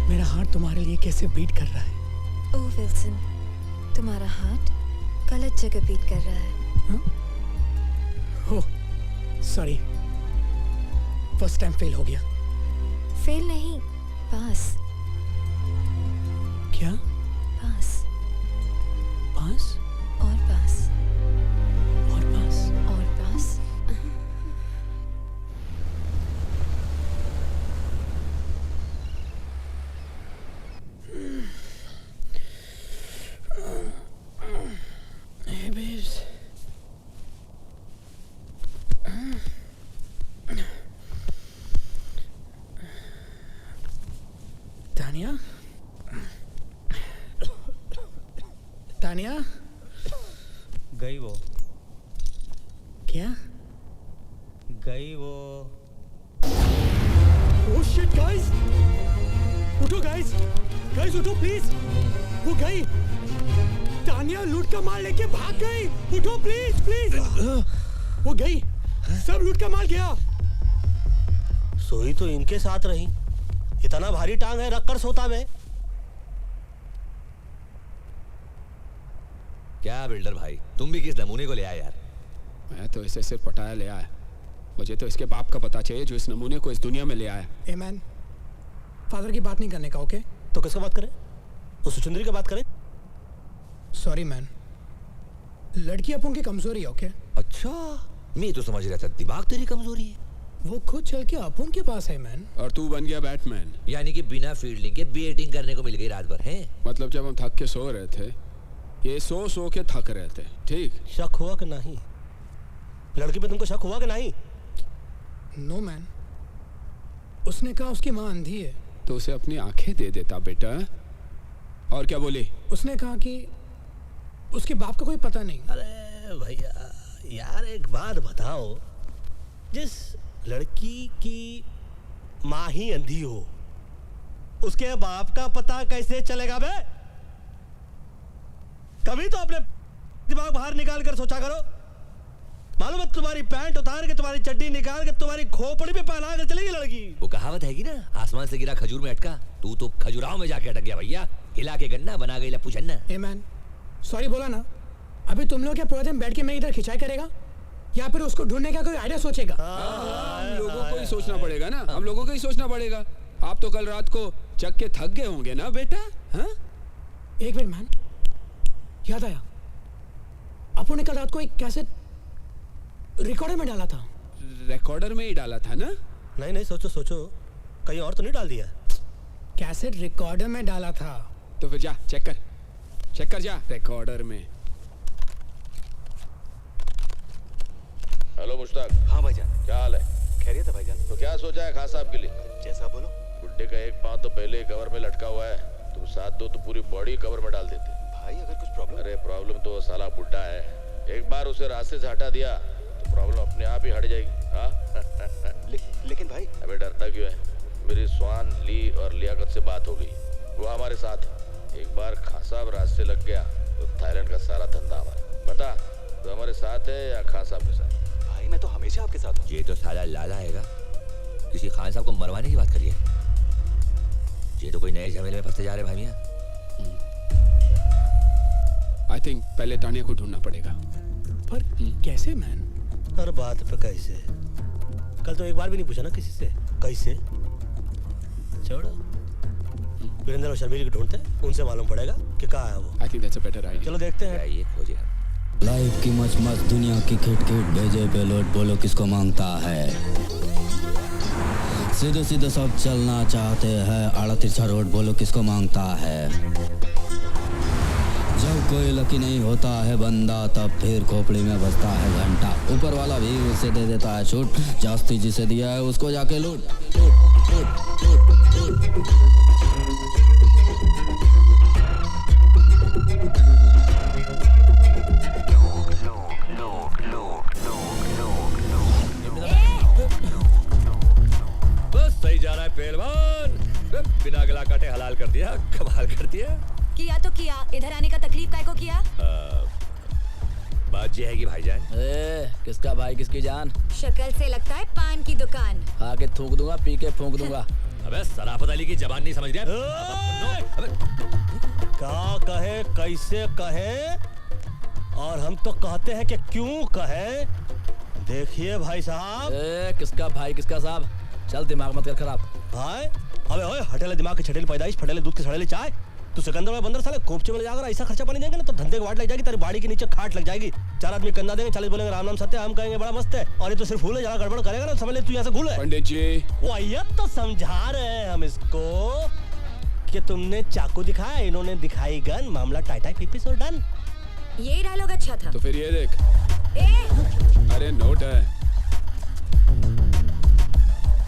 F: मेरा हार्ट तुम्हारे लिए कैसे बीट कर रहा है।
J: ओह विल्सन, तुम्हारा हार्ट गलत जगह बीट कर रहा है।
F: Oh sorry, first time fail हो गया।
J: फेल नहीं, पास।
F: क्या?
J: पास।
F: पास?
J: और पास।
F: और पास।
J: और पास।
F: Hey babes, तानिया
B: गई वो,
F: क्या
B: गई वो।
F: ओह शिट गाइस, उठो गाइस, गाइस उठो प्लीज, वो गई, तानिया लूट का माल लेके भाग गई, उठो प्लीज प्लीज, वो गई, सब लूट का माल गया।
B: सोई तो इनके साथ रही, इतना भारी टांग है, रखकर सोता मैं।
C: क्या बिल्डर भाई, तुम भी किस नमूने को ले आए यार?
D: मैं तो इसे सिर्फ पटाया ले आया, मुझे तो इसके बाप का पता चाहिए जो इस नमूने को इस दुनिया में ले आया।
F: ए मैन, फादर की बात नहीं करने का, ओके?
B: तो किसका बात करें? उस सुचंद्री की बात करें?
F: सॉरी मैन, लड़की अपन की कमजोरी है, ओके?
C: अच्छा, मैं तो समझ रहा था दिमाग तेरी कमजोरी है।
F: वो खुद चल के अपन के पास है मैन।
D: और तू बन गया बैटमैन।
C: यानी कि बिना फील्डिंग के बैटिंग करने को मिल गई रात भर, है?
D: मतलब जब हम थक के सो रहे थे, ये सो के थक रहे थे, ठीक?
B: शक हुआ कि नहीं? लड़की पे तुमको शक हुआ कि नहीं?
F: नो मैन, उसने कहा उसकी माँ अंधी है।
D: तो उसे अपनी आंखें दे देता बेटा। और क्या बोली?
F: उसने कहा कि उसके बाप का कोई पता नहीं।
B: अरे भैया यार, एक बात बताओ, जिस लड़की की माँ ही अंधी हो, उसके बाप का पता कैसे चलेगा बे? कभी तो अपने दिमाग बाहर निकाल कर सोचा करो। मालूम है, तुम्हारी पैंट उतार के, तुम्हारी चड्डी निकाल के, तुम्हारी खोपड़ी पे पहना कर चलेगी लड़की।
C: वो कहावत है कि ना, आसमान से गिरा खजूर में अटका, तू तो खजुराहो में जाके अटक गया भैया। हिला के गन्ना बना गई लप्पू छन्ना।
F: ए मैन, सॉरी बोला ना। अभी तुम लोग क्या पूरा दिन बैठ के मैं इधर खिंचाई करेगा, या फिर उसको ढूंढने का कोई आइडिया सोचेगा?
D: हम लोगों को ही सोचना पड़ेगा ना, हम लोगों को ही सोचना पड़ेगा। आप तो कल रात को चक के थक गए होंगे ना बेटा? हाँ?
F: एक मिनट मैन, याद आया, अपन ने कल रात को एक कैसेट रिकॉर्डर में डाला था।
D: रिकॉर्डर में ही डाला था ना?
B: नहीं नहीं, सोचो सोचो, कहीं और तो नहीं डाल दिया?
F: कैसेट रिकॉर्डर में डाला था।
D: तो फिर जा चेक कर जा रिकॉर्डर में।
H: हेलो मुश्ताक।
O: हाँ भाईजान।
H: क्या हाल है?
O: खैरियत है भाईजान।
H: तो क्या सोचा है खान साहब के लिए?
O: जैसा बोलो।
H: बुड्ढे का एक पाँव तो पहले ही कवर में लटका हुआ है, तुम साथ दो तो पूरी बॉडी कवर में डाल देते।
O: भाई अगर कुछ प्रॉब्लम?
H: अरे प्रॉब्लम तो वो साला बुड्ढा है, एक बार उसे रास्ते से हटा दिया तो प्रॉब्लम अपने आप ही हट जाएगी। हाँ?
O: लेकिन भाई।
H: अबे डरता क्यों है? मेरी स्वान ली और लियाकत से बात हो गई, वो हमारे साथ है। एक बार खान साहब रास्ते लग गया तो थाईलैंड का सारा धंधा हमारा। बता, तो हमारे साथ है या खान साहब के साथ?
O: भाई मैं तो हमेशा आपके साथ हूँ।
C: ये तो साला लाला हैगा, किसी खान साहब को मरवाने की बात करिए। ये तो कोई नए झमेले में फंसते जा रहे भाई मियां।
D: आई थिंक पहले तानिया को ढूंढना पड़ेगा।
F: पर कैसे मैन?
B: हर बात पे कैसे? कल तो एक बार भी नहीं पूछा ना किसी से कैसे। छोड़ो, वीरेंद्र और शर्मिली को ढूंढते, उनसे मालूम पड़ेगा कि कहाँ है वो।
D: I think that's a better idea.
B: चलो देखते हैं।
C: ये खोजे
K: लाइफ की मच मच दुनिया की खिट खिट भेजे पे लोट, बोलो किसको मांगता है? सीधे सीधे सब चलना चाहते हैं, आड़ा तिरछा रोड, बोलो किसको मांगता है? जब कोई लकी नहीं होता है बंदा, तब फिर खोपड़ी में बजता है घंटा। ऊपर वाला भी उसे दे देता है छूट, जास्ती जिसे दिया है उसको जाके लूट।
C: बस सही जा रहा है पहलवान, बिना गला काटे हलाल कर दिया, कमाल कर दिया।
J: किया तो किया, इधर आने का तकलीफ काय को किया?
C: बात ये है कि भाईजान।
I: किसका भाई किसकी जान?
J: शक्ल से लगता है पान की दुकान।
I: आके थूक दूंगा, पी के फूंक दूंगा।
C: अबे सराफत अली की जबान नहीं समझ गया?
B: क्या कहे, कैसे कहे, और हम तो कहते हैं कि क्यों कहे। देखिए भाई साहब।
I: किसका भाई किसका साहब? चल दिमाग मत कर खराब।
B: भाई अबे ओए, हटेले दिमाग की छटेली पैदाइश, फटेले दूध की सड़ेली चाय। तू सिकंदर में बंदर साले कोपचे में ले जाकर ऐसा खर्चा पानी देंगे ना तो धंधे को वाट लग जाएगी, तेरी बाड़ी के नीचे खाट लग जाएगी। 4 आदमी कंधा देंगे, 40 बोलेंगे राम नाम सत्य, हम कहेंगे बड़ा मस्त है, और ये तो सिर्फ फूल है, जरा गड़बड़ करेगा ना समझ ले तू यहाँ से घूल है।
D: पंडित जी
B: वो आइए तो समझा रहे हैं हम इसको कि तुमने चाकू दिखाया, इन्होंने दिखाई गन, मामला टाइटाई पिपिस और डन।
J: ये डायलॉग अच्छा था।
D: तो फिर ये देख। अरे नोट है।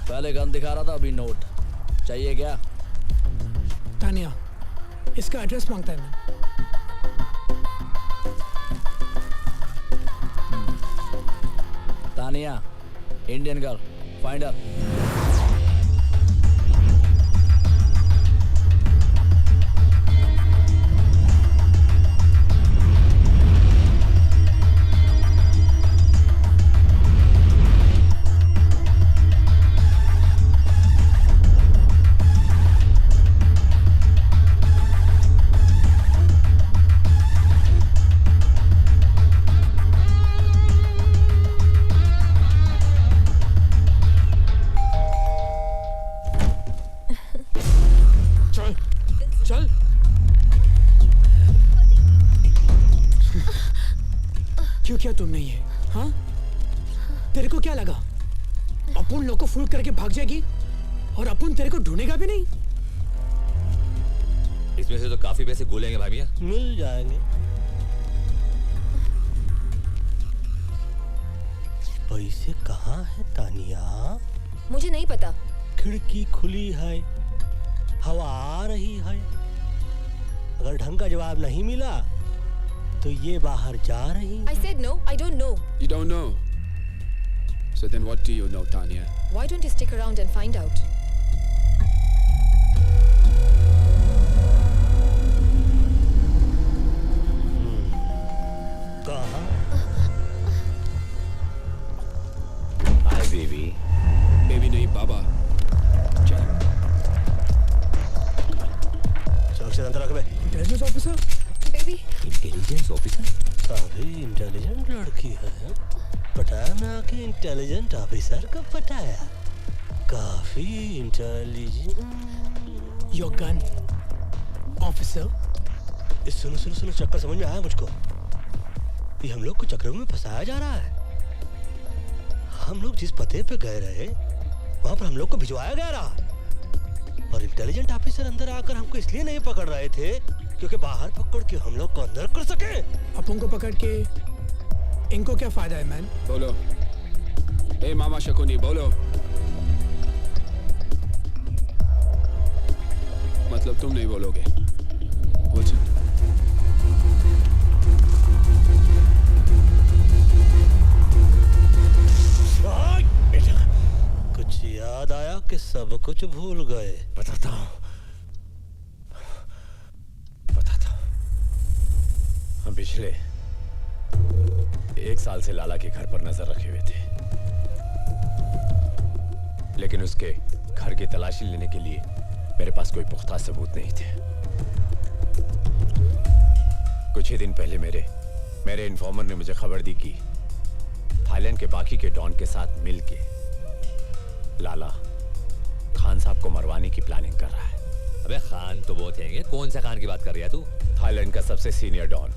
I: पहले गन दिखा रहा था, अभी नोट चाहिए क्या?
F: तानिया, इसका एड्रेस मांगता है मैं।
I: Tania, Indian girl, find her.
F: चल क्यों किया तुमने ये? हाँ, तेरे को क्या लगा अपन लोग को फूल करके भाग जाएगी और अपन तेरे को ढूंढेगा भी नहीं?
C: इसमें से तो काफी पैसे गोलेंगे भाई मियां।
B: मिल जाएंगे। पैसे कहाँ है तानिया?
J: मुझे नहीं पता।
B: खिड़की खुली है, हवा आ रही है। अगर ढंग का जवाब नहीं मिला तो ये बाहर जा रही।
J: I said no, I don't know.
D: You don't know. So then what do you know, Tanya?
J: Why don't you stick around and find out?
B: कहाँ?
H: Hi baby.
D: बेबी नहीं बाबा। चल।
B: सुरक्षित अंदर रख बे।
F: Intelligence officer?
J: Baby.
C: Intelligence officer?
B: काफी intelligent लड़की है। पटाया मैं आके इंटेलिजेंट ऑफिसर को पटाया। काफी इंटेलिजेंट।
F: Your gun officer.
B: सुनो सुनो सुनो, चक्कर समझ में आया मुझको। ये हम लोग को चक्कर में फंसाया जा रहा है। हम लोग जिस पते पे गए रहे वहां पर हम लोग को भिजवाया गया रहा और इंटेलिजेंट ऑफिसर अंदर आकर हमको इसलिए नहीं पकड़ रहे थे क्योंकि बाहर पकड़ के हम लोग को अंदर कर सके।
F: अपन को पकड़ के इनको क्या फायदा है मैन?
D: बोलो। ए मामा शकुनी बोलो। मतलब तुम नहीं बोलोगे? बोल।
B: कुछ याद आया कि सब कुछ भूल गए?
H: बताता हूँ। हम पिछले 1 साल से लाला के घर पर नजर रखे हुए थे, लेकिन उसके घर की तलाशी लेने के लिए मेरे पास कोई पुख्ता सबूत नहीं थे। कुछ ही दिन पहले मेरे इन्फॉर्मर ने मुझे खबर दी कि थाईलैंड के बाकी के डॉन के साथ मिलके लाला खान साहब को मरवाने की प्लानिंग कर रहा है।
C: अबे खान तो बहुत हैंगे, कौन सा खान की बात कर रही है तू?
H: थाईलैंड का सबसे सीनियर डॉन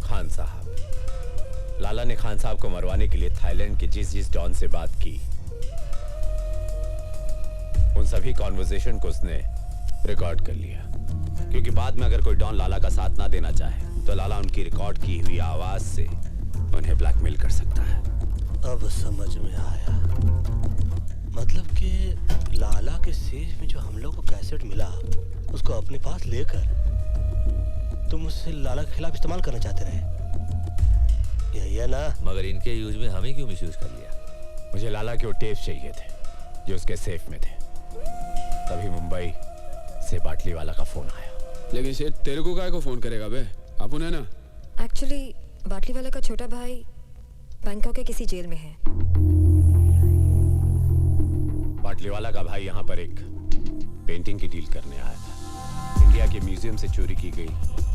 H: खान साहब। लाला ने खान साहब को मरवाने के लिए थाईलैंड के जिस डॉन से बात की, उन सभी कॉन्वर्सेशन को उसने रिकॉर्ड कर लिया, क्योंकि बाद में अगर कोई डॉन लाला का साथ ना देना चाहे तो लाला उनकी रिकॉर्ड की हुई आवाज से उन्हें ब्लैकमेल कर सकता है।
B: अब समझ में आया। मतलब कि लाला के सेफ में जो हम लोग को कैसेट मिला उसको अपने पास लेकर तुम उससे लाला के खिलाफ इस्तेमाल करना चाहते रहे, यही है ना?
C: मगर इनके यूज में हमें क्यों मिसयूज कर लिया?
H: मुझे लाला के वो टेप चाहिए थे जो उसके सेफ में थे। तभी मुंबई से बाटली वाला का फोन आया।
D: लेकिन सेठ तेरे को काय को फोन करेगा बे? आप उन्हें ना।
J: एक्चुअली बाटली वाला का छोटा भाई बैंकॉक के किसी जेल में है।
H: बाटली वाला का भाई यहाँ पर एक पेंटिंग की डील करने आया था। इंडिया के म्यूजियम से चोरी की गई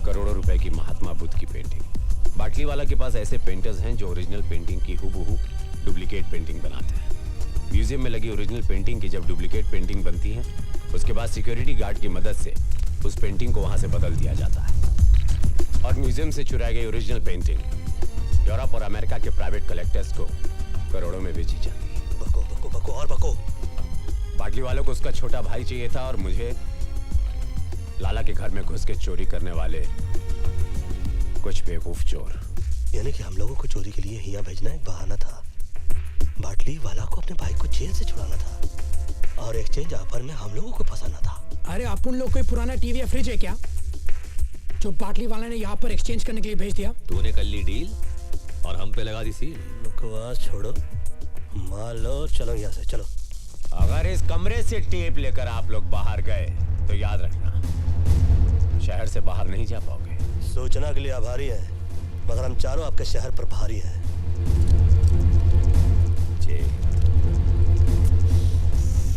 H: करोड़ों रुपए की महात्मा बुद्ध की पेंटिंग। बाटली वाला के पास ऐसे पेंटर्स हैं जो ओरिजिनल पेंटिंग की हूबहू डुप्लीकेट पेंटिंग बनाते हैं। म्यूजियम में लगी ओरिजिनल पेंटिंग की जब डुप्लीकेट पेंटिंग बनती है, उसके बाद सिक्योरिटी गार्ड की मदद से उस पेंटिंग को वहां से बदल दिया जाता है और म्यूजियम से चुराई गई ओरिजिनल पेंटिंग यूरोप और अमेरिका के प्राइवेट कलेक्टर्स को करोड़ों में बेची जाती है।
B: बको बको बको और बको।
H: बाटली वालों को उसका छोटा भाई चाहिए था और मुझे लाला के घर में घुस के चोरी करने वाले कुछ बेवकूफ चोर।
B: यानी कि हम लोगों को चोरी के लिए यहाँ भेजना एक बहाना था। बाटली वाला को अपने भाई को जेल से छुड़ाना था और एक्सचेंज ऑफर में हम लोगों को फंसाना था।
F: अरे अपन लोग कोई पुराना टीवी या फ्रिज है क्या जो बाटली वाला ने यहाँ पर एक्सचेंज करने के लिए भेज दिया?
C: तूने कर ली डील और हम पे लगा दी सील।
B: बकवास छोड़ो, मान लो, चलो यहाँ से चलो।
P: अगर इस कमरे से टेप लेकर आप लोग बाहर गए तो याद रखना शहर से बाहर नहीं जा पाओगे।
B: सूचना के लिए आभारी है, मगर हम चारों आपके शहर पर भारी हैं।
P: जी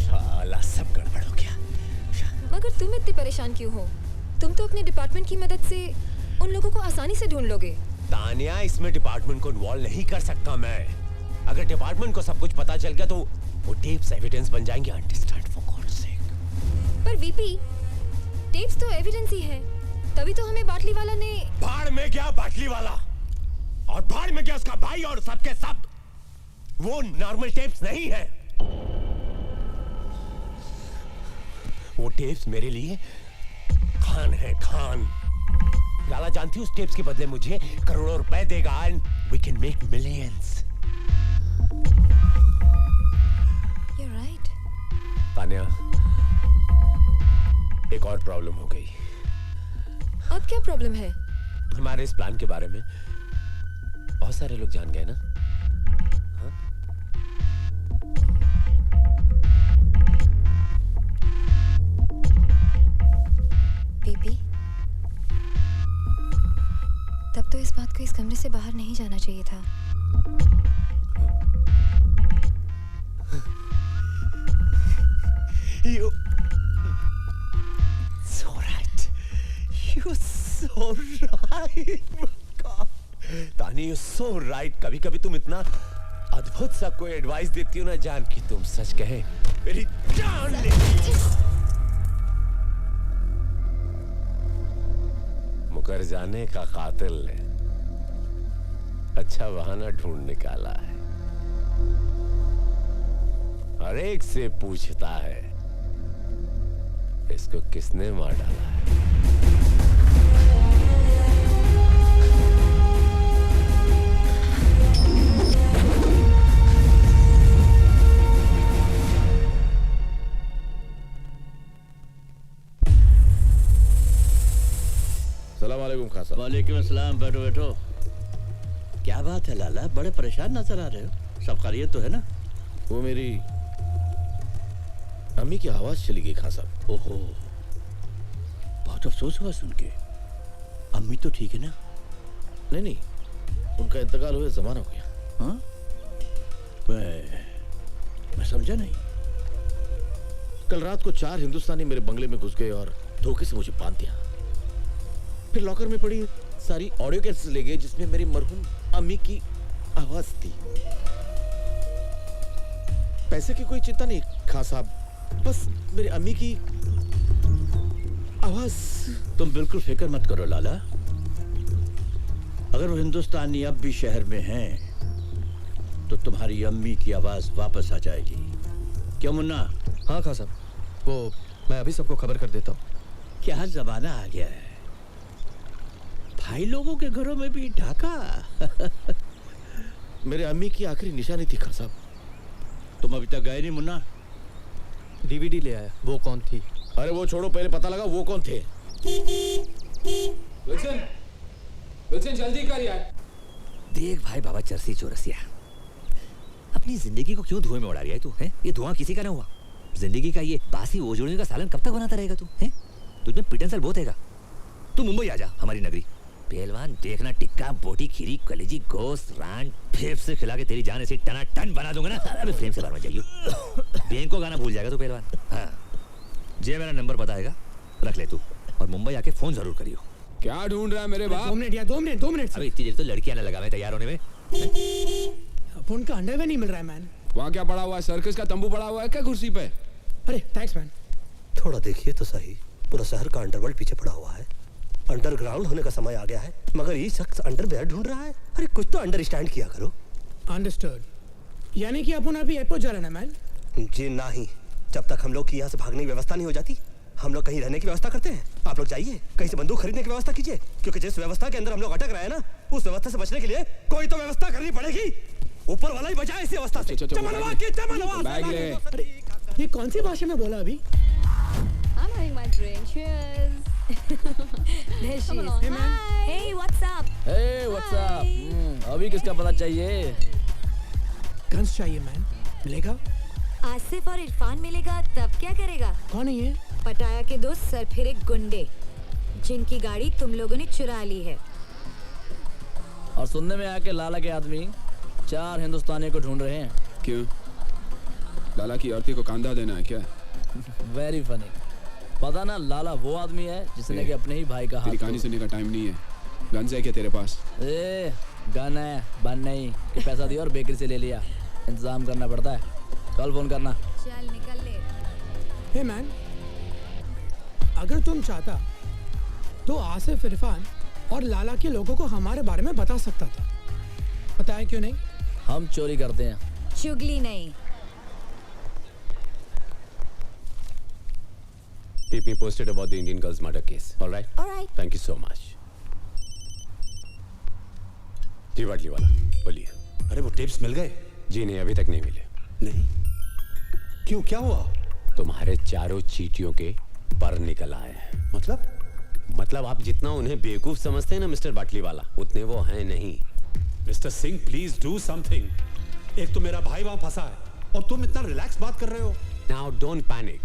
P: साला सब गड़बड़ हो गया।
J: मगर तुम इतने परेशान क्यों हो? तुम तो अपने डिपार्टमेंट की मदद से उन लोगों को आसानी से ढूंढ लोगे।
P: तानिया, इसमें डिपार्टमेंट को इन्वॉल्व नहीं कर सकता मैं। अगर डिपार्टमेंट को सब कुछ पता चल गया तो वो टेप्स एविडेंस बन जाएंगे। अंडरस्टैंड फॉर गॉड्स सेक।
J: पर वीपी, टेप्स तो एविडेंस ही है, तभी तो हमें बाटली वाला ने।
P: भाड़ में गया बाटली वाला और भाड़ में गया उसका भाई और सबके सब। वो नॉर्मल टेप्स नहीं है, वो टेप्स मेरे लिए खान है, खान। लाला जानती हूँ उस टेप्स के बदले मुझे करोड़ों रुपए देगा and we can make millions.
J: You're right.
P: Tania, एक और प्रॉब्लम हो गई।
J: अब क्या प्रॉब्लम है?
P: हमारे इस प्लान के बारे में बहुत सारे लोग जान गए ना। हाँ?
J: बीबी, तब तो इस बात को इस कमरे से बाहर नहीं जाना चाहिए था।
P: You so right. You're so right. God. तानी, you're so right. कभी-कभी तुम इतना अद्भुत सा कोई एडवाइस देती हो ना जान की तुम सच कहे मेरी जान लेती। मुकर जाने का कातिल ने अच्छा बहाना ढूंढ निकाला है। हर एक से पूछता है इसको किसने मार डाला है।
H: सलाम वालेकुम खान साहब।
M: वालेकुम अस्सलाम। बैठो बैठो। क्या बात है लाला, बड़े परेशान नजर आ रहे हो। सब खैरियत तो है ना?
H: वो मेरी अम्मी की आवाज चली गई खान साहब।
M: ओहो, बहुत अफसोस हुआ सुन के। अम्मी तो ठीक है ना?
H: नहीं नहीं, उनका इंतकाल हुए जमाना हो गया।
M: हाँ? मैं समझा नहीं।
H: कल रात को 4 हिंदुस्तानी मेरे बंगले में घुस गए और धोखे से मुझे बांध दिया। फिर लॉकर में पड़ी सारी ऑडियो कैसेट्स ले गए जिसमें मेरी मरहूम अम्मी की आवाज थी। पैसे की कोई चिंता नहीं खान साहब, बस मेरी अम्मी की आवाज।
M: तुम बिल्कुल फिक्र मत करो लाला। अगर वो हिंदुस्तानी अब भी शहर में हैं तो तुम्हारी अम्मी की आवाज वापस आ जाएगी। क्यों मुन्ना?
Q: हाँ खान साहब, वो मैं अभी सबको खबर कर देता हूँ।
M: क्या जमाना आ गया है, भाई लोगों के घरों में भी ढाका।
H: मेरे अम्मी की आखिरी निशानी थी खान साहब।
M: तुम अभी तक गए नहीं मुन्ना?
Q: डीवीडी ले आया। वो कौन थी?
H: अरे वो छोड़ो, पहले पता लगा वो कौन थे।
D: विल्सन, विल्सन जल्दी कर यार।
C: देख भाई बाबा चरसी चौरसिया, अपनी जिंदगी को क्यों धुएं में उड़ा रहा है तू? है ये धुआं किसी का ना हुआ। जिंदगी का ये बासी ओजोड़ियों का सालन कब तक बनाता रहेगा तू? है तुझमें पिटन साल बहुत हैगा। तू मुंबई आ जा, हमारी नगरी। पहलवान देखना, टिक्का बोटी खीरी कलेजी गोश्त रान फेफ से खिला के तेरी जान ऐसी टना टन बना दूंगा ना। अबे फ्रेम से बाहर मत जाइयो। बैंक को गाना भूल जाएगा तू पहलवान। हाँ, जे मेरा नंबर पता हैगा, रख ले तू, और मुंबई आके फोन जरूर करियो।
D: क्या ढूंढ रहा है मेरे बाप?
F: 2 मिनट यार, 2 मिनट।
C: अबे इतनी देर तो लड़कियां ना लगा मैं तैयार होने में।
F: फोन का अंडरवेयर नहीं मिल रहा है मैन।
D: वहाँ क्या पड़ा हुआ है? सर्कस का तंबू पड़ा हुआ है क्या कुर्सी पे?
F: अरे थैंक्स मैन।
B: थोड़ा देखिए तो सही, पूरा शहर का अंडरवर्ल्ड पीछे पड़ा हुआ है। अंडरग्राउंड होने का समय आ गया है, मगर ये शख्स अंडरवेयर ढूंढ रहा है। अरे कुछ तो अंडरस्टैंड किया करो।
F: अंडरस्टूड। यानी कि अपन अभी एयरपोर्ट जा रहे हैं ना मैन?
B: जी नहीं, जब तक हम लोग की यहाँ से भागने की व्यवस्था नहीं हो जाती, हम लोग कहीं रहने की व्यवस्था करते हैं। आप लोग जाइए, कहीं से बंदूक खरीदने की व्यवस्था कीजिए, क्योंकि जिस व्यवस्था के अंदर हम लोग अटक रहे हैं ना, उस व्यवस्था से बचने के लिए कोई तो व्यवस्था करनी पड़ेगी। ऊपर वाला ही बचाए इस व्यवस्था से।
D: बैग ले।
F: ये कौन सी भाषा में बोला अभी?
R: I'm having my drink. Cheers.
J: There she is.
R: Hey man. Hey, what's up?
I: Hey, what's up? अभी किसका पता चाहिए?
F: गन्स चाहिए मैन, मिलेगा?
S: आसिफ और इरफान मिलेगा तब क्या करेगा?
F: कौन है ये?
S: पटाया के दो सरफिरे गुंडे जिनकी गाड़ी तुम लोगों ने चुरा ली है।
I: और सुनने में आया कि लाला के आदमी 4 हिंदुस्तानियों को ढूंढ रहे हैं।
D: क्यों? लाला की औरती को कांधा देना है क्या?
I: Very funny. पता ना लाला वो आदमी है जिसने कि अपने ही भाई का हाथ।
D: तेरी कहानी सुनने का टाइम नहीं है। गन्स है क्या तेरे पास?
I: गन है, बन नहीं कि पैसा दिया और बेकरी से ले लिया। इंतजाम करना पड़ता है। कल फोन करना।
S: चल निकल ले।
F: हे मैन, अगर तुम चाहता तो आसिफ, इरफान और लाला के लोगों को हमारे बारे में बता सकता था। पता है क्यों नहीं?
I: हम चोरी करते हैं,
S: चुगली नहीं।
H: Keep me posted about the Indian girl's murder case. All right?
S: All right.
H: Thank you so much. जी वाटली वाला बोलिए।
A: अरे वो टिप्स मिल गए?
H: जी नहीं, अभी तक नहीं मिले।
A: नहीं? क्यों, क्या हुआ?
H: तुम्हारे चारों चीटियों के पर निकल आए हैं। मतलब आप जितना उन्हें बेवकूफ समझते हैं ना मिस्टर बाटली वाला, उतने वो हैं नहीं।
A: Mister Singh please do something. एक तो मेरा भाई वहां फंसा है और तुम इतना रिलैक्स बात कर रहे हो।
H: नाउ डोंट पैनिक,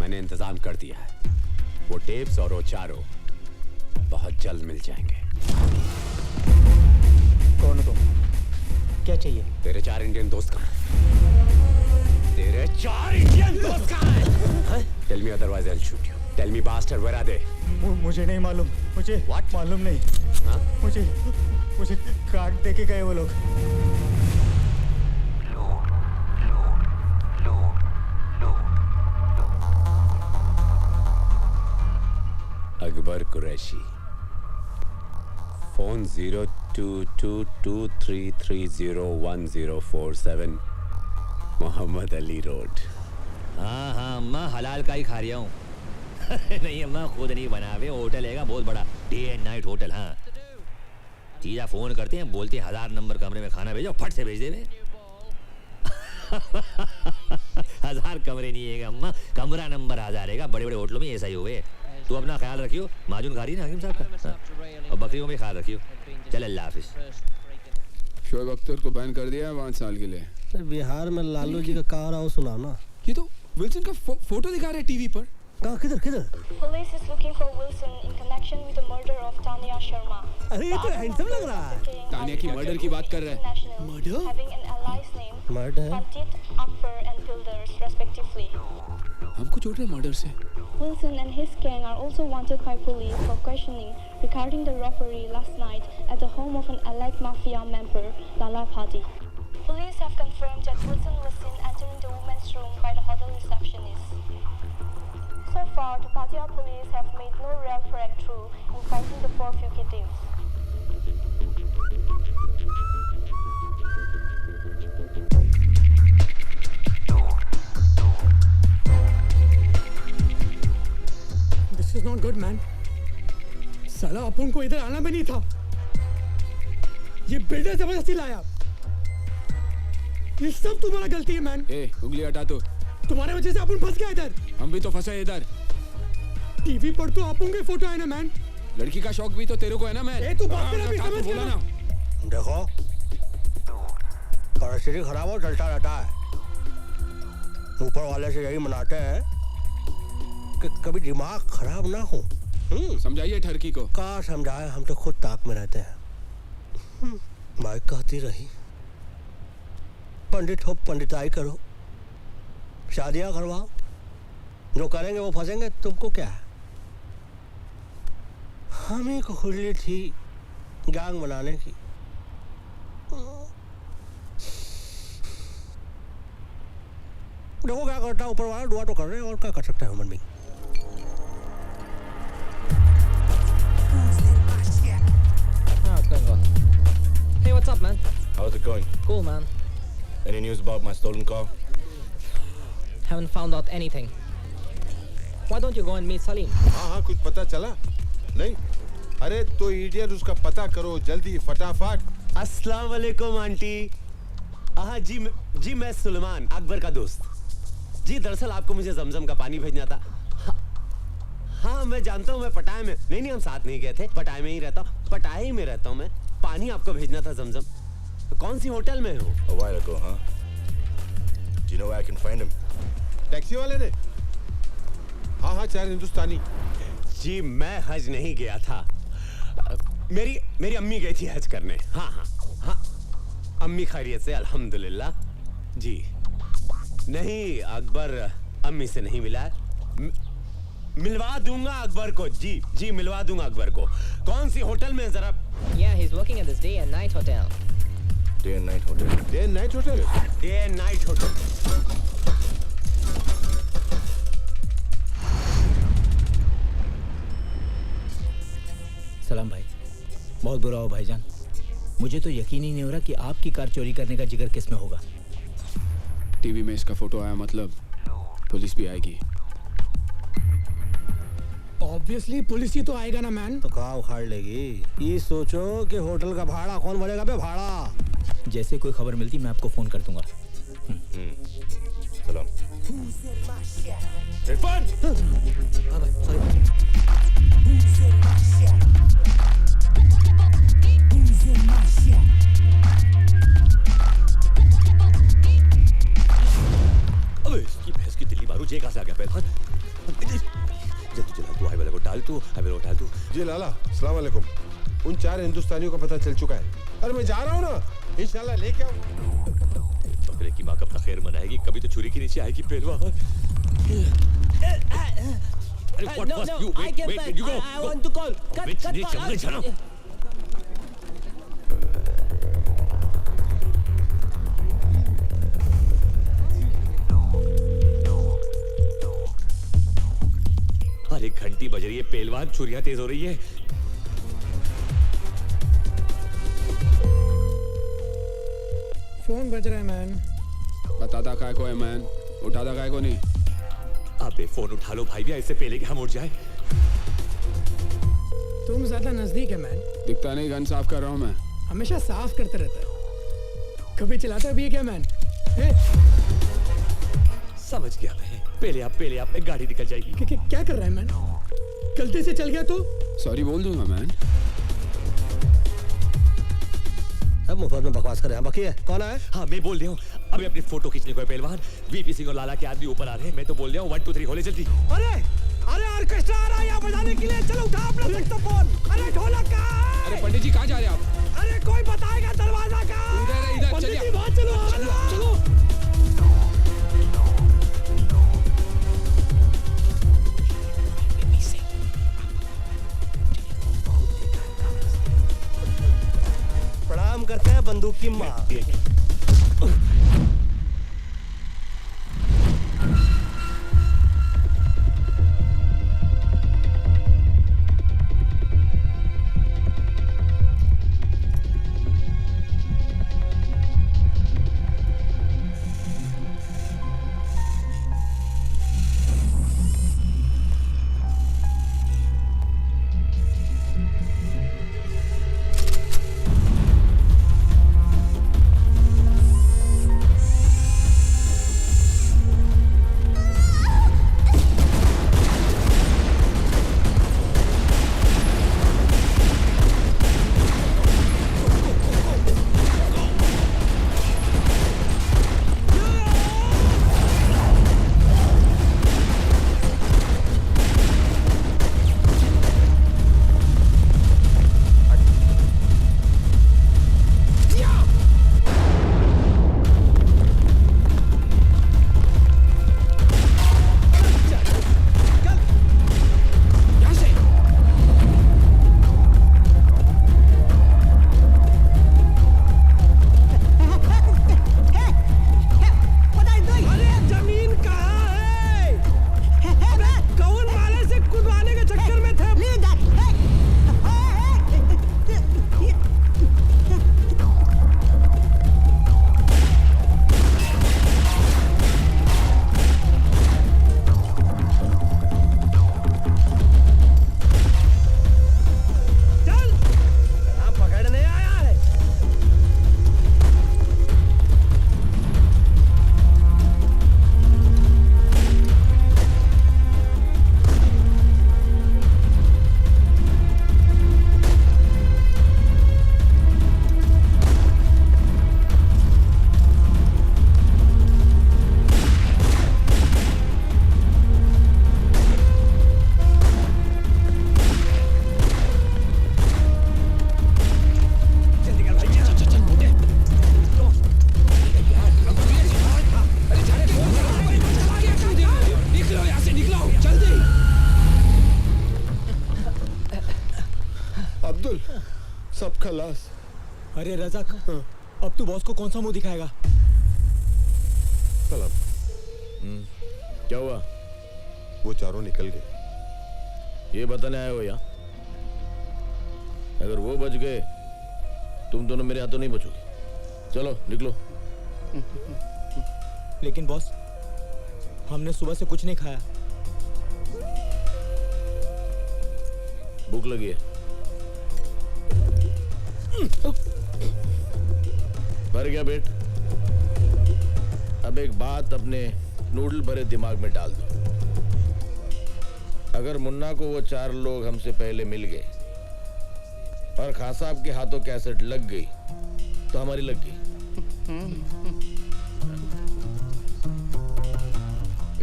H: मैंने इंतजाम कर दिया है। वो टेप्स और वो चारों बहुत जल्द मिल जाएंगे।
T: कौन हो तुम? क्या चाहिए?
H: तेरे 4 इंडियन दोस्त कहाँ हैं? तेरे 4 इंडियन दोस्त कहाँ हैं? Tell me otherwise I'll shoot you. Tell me bastard, where are they?
T: मुझे नहीं मालूम। मुझे
H: What?
T: मालूम नहीं।
H: हाँ?
T: मुझे काट दे के गए वो लोग।
H: Akbar Qureshi, phone 0222330147, Mohammed Ali road.
C: हाँ अम्मा हलाल का ही खा रहा हूँ। नहीं अम्मा खुद नहीं बना हुए, होटल है बहुत बड़ा, डे एंड नाइट होटल। हाँ जीजा फोन करते हैं, बोलते हैं 1000 नंबर कमरे में खाना भेजो, फट से भेज दे। 1000 कमरे नहीं है अम्मा, कमरा नंबर 1000 है। बड़े बड़े होटलों में ऐसा ही हुए। तू अपना ख्याल रखियो, माजून खा रही ना हकीम साहब का, और बकरियों में ख्याल रखियो। चल अल्लाह हाफिज।
D: शोएब अख्तर को बैन कर दिया है 5 साल के लिए।
B: बिहार में लालू जी का कहा रहा हूँ सुनाना।
D: ये तो विल्सन का फोटो दिखा रहे टीवी पर।
B: कहाँ, किधर?
U: Police is looking for Wilson in connection with the murder of Tanya Sharma.
B: अरे ये तो हैंडसम लग रहा है।
D: तानिया की मर्डर की बात कर रहे हैं।
U: Murder? Having an allies name,
B: Murder?
U: Pantit, Akbar and Pilders respectively.
D: हमको जोड़ रहे मर्डर से।
U: Wilson and his gang are also wanted by police for questioning regarding the robbery last night at the home of an allied mafia member, Lala Padi. Police have confirmed that Wilson was seen entering the women's room by the hotel receptionist. So far, the Pattaya police have made no real breakthrough in finding the 4 fugitives.
F: This is not good, man. साला अपन को इधर आना भी नहीं था। ये builder जबरदस्ती लाया। ये सब तुम्हारा गलती है, मैन।
D: उंगली हटा तो।
F: तुम्हारे वजह से अपन फंस गया इधर।
D: हम भी तो फंसे इधर।
F: टीवी पर तो अपन के फोटो है ना, मैन।
D: लड़की का शौक भी तो तेरे को है ना, मैन।
F: तू बात कर, अभी समझ
D: बोला ना।
B: देखो, परिस्थिति खराब हो चलता रहता है। ऊपर वाले से यही मनाते हैं कि कभी दिमाग खराब ना हो।
D: समझाइए ठरकी को।
B: कहाँ समझाए, हम तो खुद ताक में रहते हैं। माइक कहती रही, पंडित हो पंडिताई करो, शादियां करवाओ, जो करेंगे वो फंसेंगे, तुमको क्या है? हम ही को खुजली थी गैंग बनाने की। देखो क्या करता है ऊपर वाला, दुआ तो कर रहे हैं, और क्या कर सकते हैं human being.
I: Hey, what's up, man?
N: How's it going?
I: Cool, man.
N: Any news about my stolen car?
I: Haven't found out anything. Why don't you go and meet Salim?
N: हाँ कुछ पता चला? नहीं? अरे तो इडियट, उसका पता करो जल्दी फटाफट।
H: अस्सलाम वालेकुम आंटी। हाँ जी मैं सुलेमान, अकबर का दोस्त। जी दरअसल आपको मुझे जमजम का पानी भेजना था। हाँ मैं जानता हूँ, मैं पटाया में नहीं हम साथ नहीं गए थे, पटाया में ही रहता हूँ, पटाया ही में रहता हूँ मैं। पानी आपको भेजना था जमजम।
P: कौन सी होटल में हो?
N: A while ago, huh? Do you know where I can find him? Taxi वाले ने? हाँ हाँ, 4 हिंदुस्तानी।
P: जी मैं हज नहीं गया था। मेरी अम्मी गई थी हज करने। हाँ हाँ हाँ, अम्मी खैरियत से अल्हम्दुलिल्लाह। जी नहीं, अकबर अम्मी से नहीं मिला है। मिलवा दूंगा अकबर को। जी जी मिलवा दूंगा अकबर को। कौन सी होटल में जरा?
G: Yeah, he's working at this day and night hotel.
N: Day and night hotel.
P: Day and night hotel. Day and night hotel.
I: सलाम भाई। बहुत बुरा हो भाईजान। मुझे तो यकीन ही नहीं हो रहा कि आपकी कार चोरी करने का जिगर किस में होगा।
D: टीवी में इसका फोटो आया, मतलब पुलिस भी आएगी।
F: ऑब्वियसली पुलिस ही तो आएगा ना मैन।
B: तो कहाँ उखाड़ लेगी? ये सोचो कि होटल का भाड़ा कौन भरेगा बे? भाड़ा
I: जैसे कोई खबर मिलती मैं आपको फोन कर दूंगा।
N: सलाम।
P: इरफान!
I: हाँ भाई, सॉरी।
C: अबे इसकी भैंस की दिल्ली मारू, जे कहाँ से आ गया पहलवान? जल्दी चला, तू हाईवे को टाल, तू हाईवे को टाल तू।
N: जी लाला, अस्सलाम वालेकुम। उन 4 हिंदुस्तानियों का पता चल चुका है। अरे मैं जा रहा हूँ ना, इंशाल्लाह लेके आऊँ।
C: बकरे की माँ कब तक खैर मनाएगी, कभी तो छुरी के नीचे आएगी पहलवान।
I: No, I get back. I want to call. Cut.
C: अरे घंटी बज रही है पहलवान, छुरियां तेज हो रही है।
F: फोन बज रहा है मैन।
D: बताता काय को है मैन, उठाता काय को नहीं।
C: अबे फोन उठा लो भाई, भी इससे पहले कि हम उठ जाए।
F: तुम ज्यादा नजदीक है मैन।
D: दिखता नहीं, गन साफ कर रहा हूँ मैं।
F: हमेशा साफ करते रहता है। कभी चलाता भी है क्या मैन?
C: समझ गया मैं। पहले आप गाड़ी निकल जाएगी।
F: क्या कर रहा है मैन? गलती से चल गया तो
D: सॉरी बोल दूंगा मैन।
B: अब मुफ्त में बकवास कर रहे हैं। बाकी है कौन है?
C: हाँ मैं बोल रहा हूँ, अभी अपनी फोटो खींचने को है पहलवान। वीपी सिंह और लाला के आदमी ऊपर आ रहे हैं। मैं तो बोल रहा हूँ 1 2 3 होले जल्दी।
B: अरे अरे ऑर्केस्ट्रा आ रहा है यहाँ बजाने के लिए। चलो उठा अपना सैक्सोफोन। अरे ढोलक कहाँ है?
D: अरे पंडित जी कहाँ जा रहे हैं आप?
B: अरे कोई बताएगा दरवाजा कहाँ?
D: इधर
B: पंडित जी बाहर चलो। प्रणाम करते हैं बंदूक की माँ।
D: खलास।
F: अरे रज़ाक, अब तू बॉस को कौन सा मुंह दिखाएगा?
N: सलाम।
H: क्या हुआ?
N: वो चारों निकल गए।
H: ये बताने आए हो यहाँ? अगर वो बच गए तुम दोनों मेरे हाथों नहीं बचोगे। चलो निकलो।
F: लेकिन बॉस, हमने सुबह से कुछ नहीं खाया।
H: भूख लगी है। भर गया पेट। अब एक बात अपने नूडल भरे दिमाग में डाल दो। अगर मुन्ना को वो 4 लोग हमसे पहले मिल गए और खान साहब के हाथों कैसेट लग गई तो हमारी लग गई।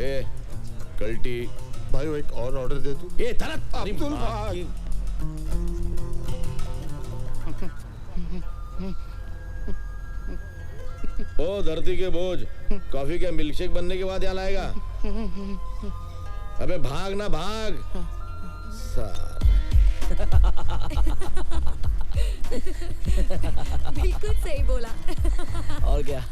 H: ए कल्टी
N: भाई वो एक और ऑर्डर दे तू।
H: ए तरत
N: अब्दुल भाई।
H: ओ धरती के बोझ, कॉफी का मिल्कशेक बनने के बाद यहाँ लाएगा। अबे भाग ना भाग।
S: बिल्कुल सही बोला।
I: और क्या?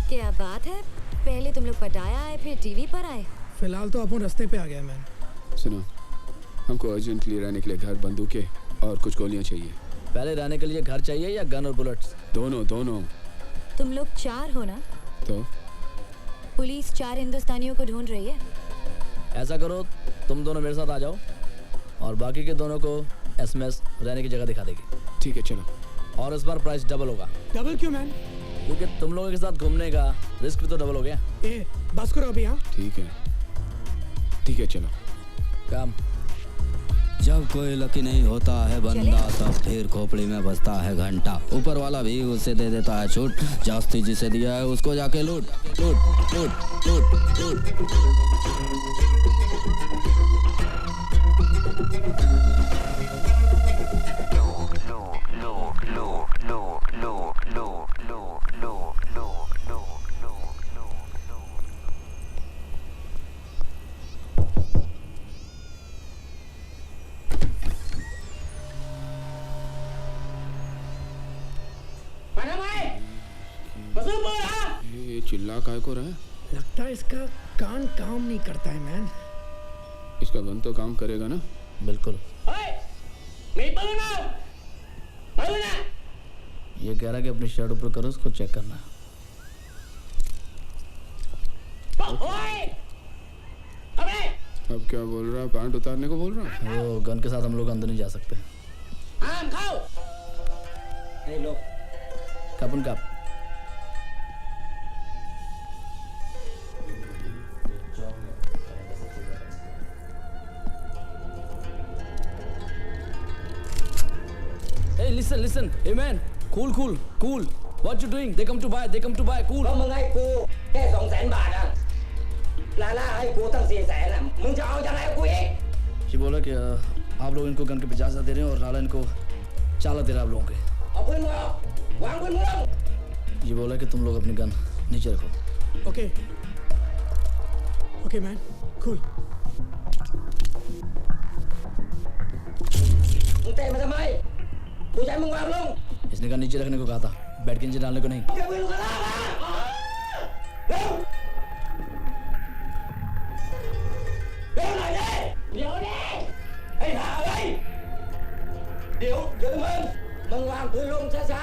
S: क्या बात है, पहले तुम लोग पटाया आए फिर टीवी पर आए।
E: फिलहाल तो अपन रास्ते पे आ गया मैन।
D: सुनो, हमको अर्जेंटली रहने के लिए घर, बंदूकें और कुछ गोलियां चाहिए।
I: पहले रहने के लिए घर चाहिए या गन और बुलेट्स?
D: दोनों दोनों।
S: तुम लोग 4 हो ना?
D: तो
S: पुलिस 4 हिंदुस्तानियों को ढूंढ रही है।
I: ऐसा करो, तुम दोनों मेरे साथ आ जाओ और बाकी के दोनों को एसएमएस रहने की जगह दिखा देगी।
D: ठीक है चलो।
I: और इस बार प्राइस डबल होगा।
F: डबल क्यों मैन?
I: क्योंकि तुम लोगों के साथ घूमने का रिस्क भी तो डबल हो गया।
F: ए, बस करो अभी। हाँ
D: ठीक है चलो।
I: काम।
K: जब कोई लकी नहीं होता है बंदा, तब फिर खोपड़ी में बजता है घंटा। ऊपर वाला भी उसे दे देता है छूट, जास्ती जिसे दिया है उसको जाके लूट लूट लूट लूट लूट।
D: ये चिल्ला काय को रहा है?
E: लगता है इसका कान काम नहीं करता है मैन।
D: इसका गन तो काम करेगा ना?
I: बिल्कुल। ये कह रहा कि अपनी शर्ट ऊपर करो, उसको चेक करना।
D: अब क्या बोल रहा है? पैंट उतारने को बोल रहा है?
I: वो गन के साथ हम लोग अंदर नहीं जा सकते। कपन cup. Hey, listen. Hey man, cool. What you doing? They come to buy. Cool.
L: ก็มึงให้กูแค่200,000 บาทอ่ะลาล่าให้กูตั้ง400,000อ่ะมึงจะเอายังไงกูอีก
I: ये बोला कि आप लोग इनको गन के 50,000 दे रहे हैं और लाला इनको 4 दे रहा है आप लोगों के।
L: เอาปืนมึงออกวางปืนมึงลง
I: ये बोला कि तुम लोग अपनी गन नीचे रखो।
F: Okay man, cool.
L: มึงเตะมาทำไมกูใช้มึงวางลง
I: इसने गन नीचे रखने को कहा था, बैट के नीचे डालने को नहीं।
L: เก็บปืนลูกกระลามาเร็วหน่อยดิเดี๋ยวดิไอ้ห่าเอ้ยเดี๋ยวมึงวางปืนลงช้า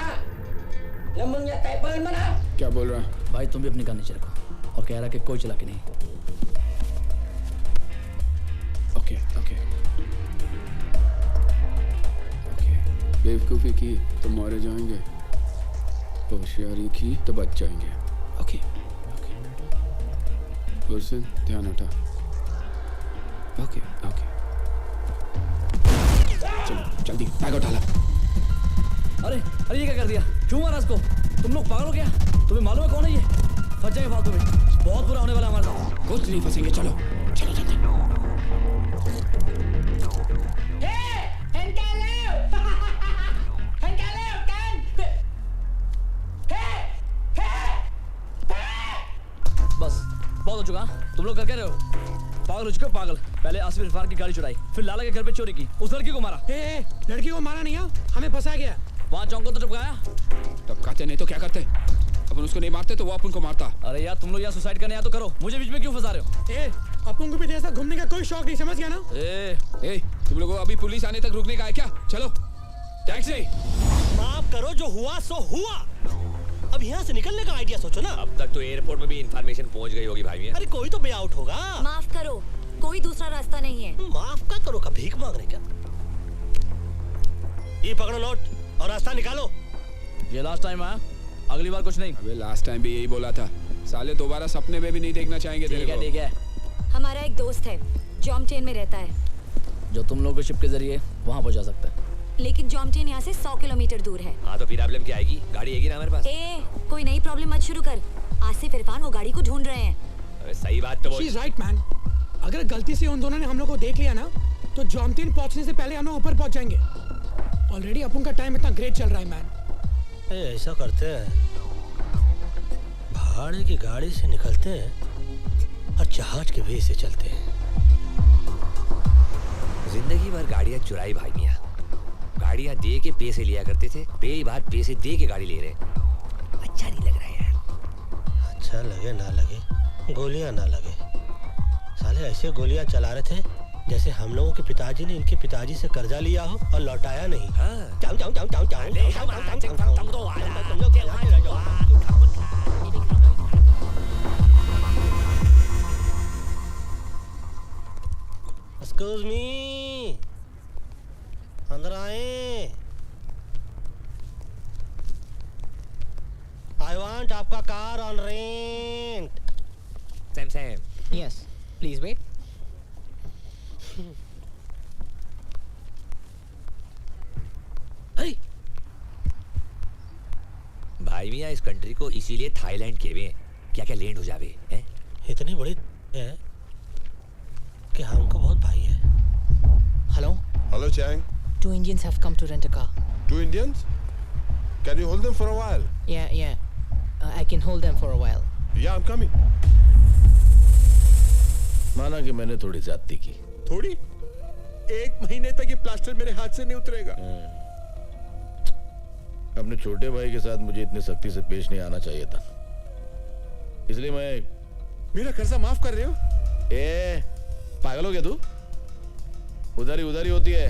L: ๆแล้วมึงอย่าเตะปืนมานะ
D: क्या बोल रहा है?
I: भाई तुम भी अपनी गन नीचे रखो और कह रहा कि कोई चला के नहीं।
D: ओके बेवकूफ़ी की तो मारे जाएंगे, होशियारी की तो बच जाएंगे। ओके गुरसन ध्यान हटा। ओके चलो जल्दी बैग उठा ला।
I: अरे ये क्या कर दिया? क्यों मारा इसको? तुम लोग पागल हो क्या? तुम्हें मालूम है कौन है ये? फंस जाएंगे फालतू में, बहुत बुरा होने वाला हमारे साथ।
D: कुछ नहीं फंसेंगे, चलो जल्दी।
I: बहुत हो चुका। तुम लोग क्या कह रहे हो? पागल हो चुके हो पागल। पहले आसिफ इरफान की गाड़ी चुराई, फिर लाला के घर पे चोरी की, उस लड़की को मारा।
F: लड़की को मारा नहीं है, हमें फंसाया गया।
I: वहाँ चौंको तो टपकाया।
D: टपकाते नहीं तो क्या करते? अपन उसको नहीं मारते तो वो अपन को मारता।
I: अरे यार तुम लोग यहाँ सुसाइड करने आया तो करो, मुझे बीच में क्यों फंसा रहे हो?
F: अपन को भी ऐसा घूमने का कोई शौक नहीं, समझ गया ना?
D: ए, तुम लोगों को अभी पुलिस आने तक रुकने का है क्या? चलो टैक्सी।
B: माफ करो, जो हुआ सो हुआ। अब यहाँ से निकलने का आइडिया सोचो ना।
C: अब तक तो एयरपोर्ट में भी इंफॉर्मेशन पहुंच गई होगी भाई।
B: अरे कोई तो वे आउट होगा।
S: माफ करो, कोई दूसरा रास्ता नहीं है।
B: माफ का करो का भीख मांग रहे क्या? ये पकड़ो नोट और रास्ता निकालो।
I: ये लास्ट टाइम आया, अगली बार कुछ नहीं।
D: अबे लास्ट टाइम भी यही बोला था। साले दोबारा सपने में भी नहीं देखना चाहेंगे तेरे को।
I: ठीक है।
S: हमारा एक दोस्त है, जॉमचेन में रहता है,
I: जो तुम लोग के शिप के जरिए वहाँ पहुँचा सकता है।
S: लेकिन जॉमचेन यहाँ से 100 किलोमीटर दूर है।
C: हाँ तो फिर प्रॉब्लम क्या आएगी? गाड़ी आएगी ना हमारे पास।
S: कोई नई प्रॉब्लम मत शुरू कर। आसिफ इरफान वो गाड़ी को ढूंढ रहे हैं।
C: अरे सही बात तो बोल।
F: She's right, man. अगर गलती से उन दोनों ने हम लोग को देख लिया ना, तो जॉमचेन पहुंचने से पहले हम लोग ऊपर पहुंच जाएंगे। ऑलरेडी अपन का टाइम इतना ग्रेट चल रहा है, मैन।
B: ऐसा करते हैं, भाड़े की गाड़ी से निकलते हैं और जहाज के वे से चलते हैं।
C: जिंदगी भर गाड़ियाँ चुराई भाई मियाँ। गाड़ियाँ दे के पैसे लिया करते थे, पहली बार पैसे दे के गाड़ी ले रहे। अच्छा नहीं लग रहा है यार।
B: अच्छा लगे ना लगे, गोलियां ना लगे। साले ऐसे गोलियां चला रहे थे जैसे हम लोगों के पिताजी ने इनके पिताजी से कर्जा लिया हो और लौटाया नहीं। एक्सक्यूज मी, अंदर आए। आई वांट आपका car on rent.
C: Sam.
G: Yes. Please wait.
C: भाई मियाँ इस कंट्री को इसीलिए थाईलैंड कहवे हैं। क्या क्या लैंड हो जावे हैं?
B: इतनी बड़ी है कि हमको बहुत भाई है।
G: Hello?
N: Hello, Chang.
G: 2 Indians have come to rent a car.
N: 2 Indians? Can you hold them for a while?
G: Yeah. I can hold them for a while.
N: Yeah, I'm coming.
H: माना कि मैंने थोड़ी ज्यादती की।
N: थोड़ी? 1 महीने तक ये प्लास्टर मेरे हाथ से नहीं उतरेगा।
H: अपने छोटे भाई के साथ मुझे इतनी सख्ती से पेश नहीं आना चाहिए था, इसलिए मैं।
N: मेरा कर्जा माफ कर रहे हो?
H: पागल हो गया तू? उधारी होती है।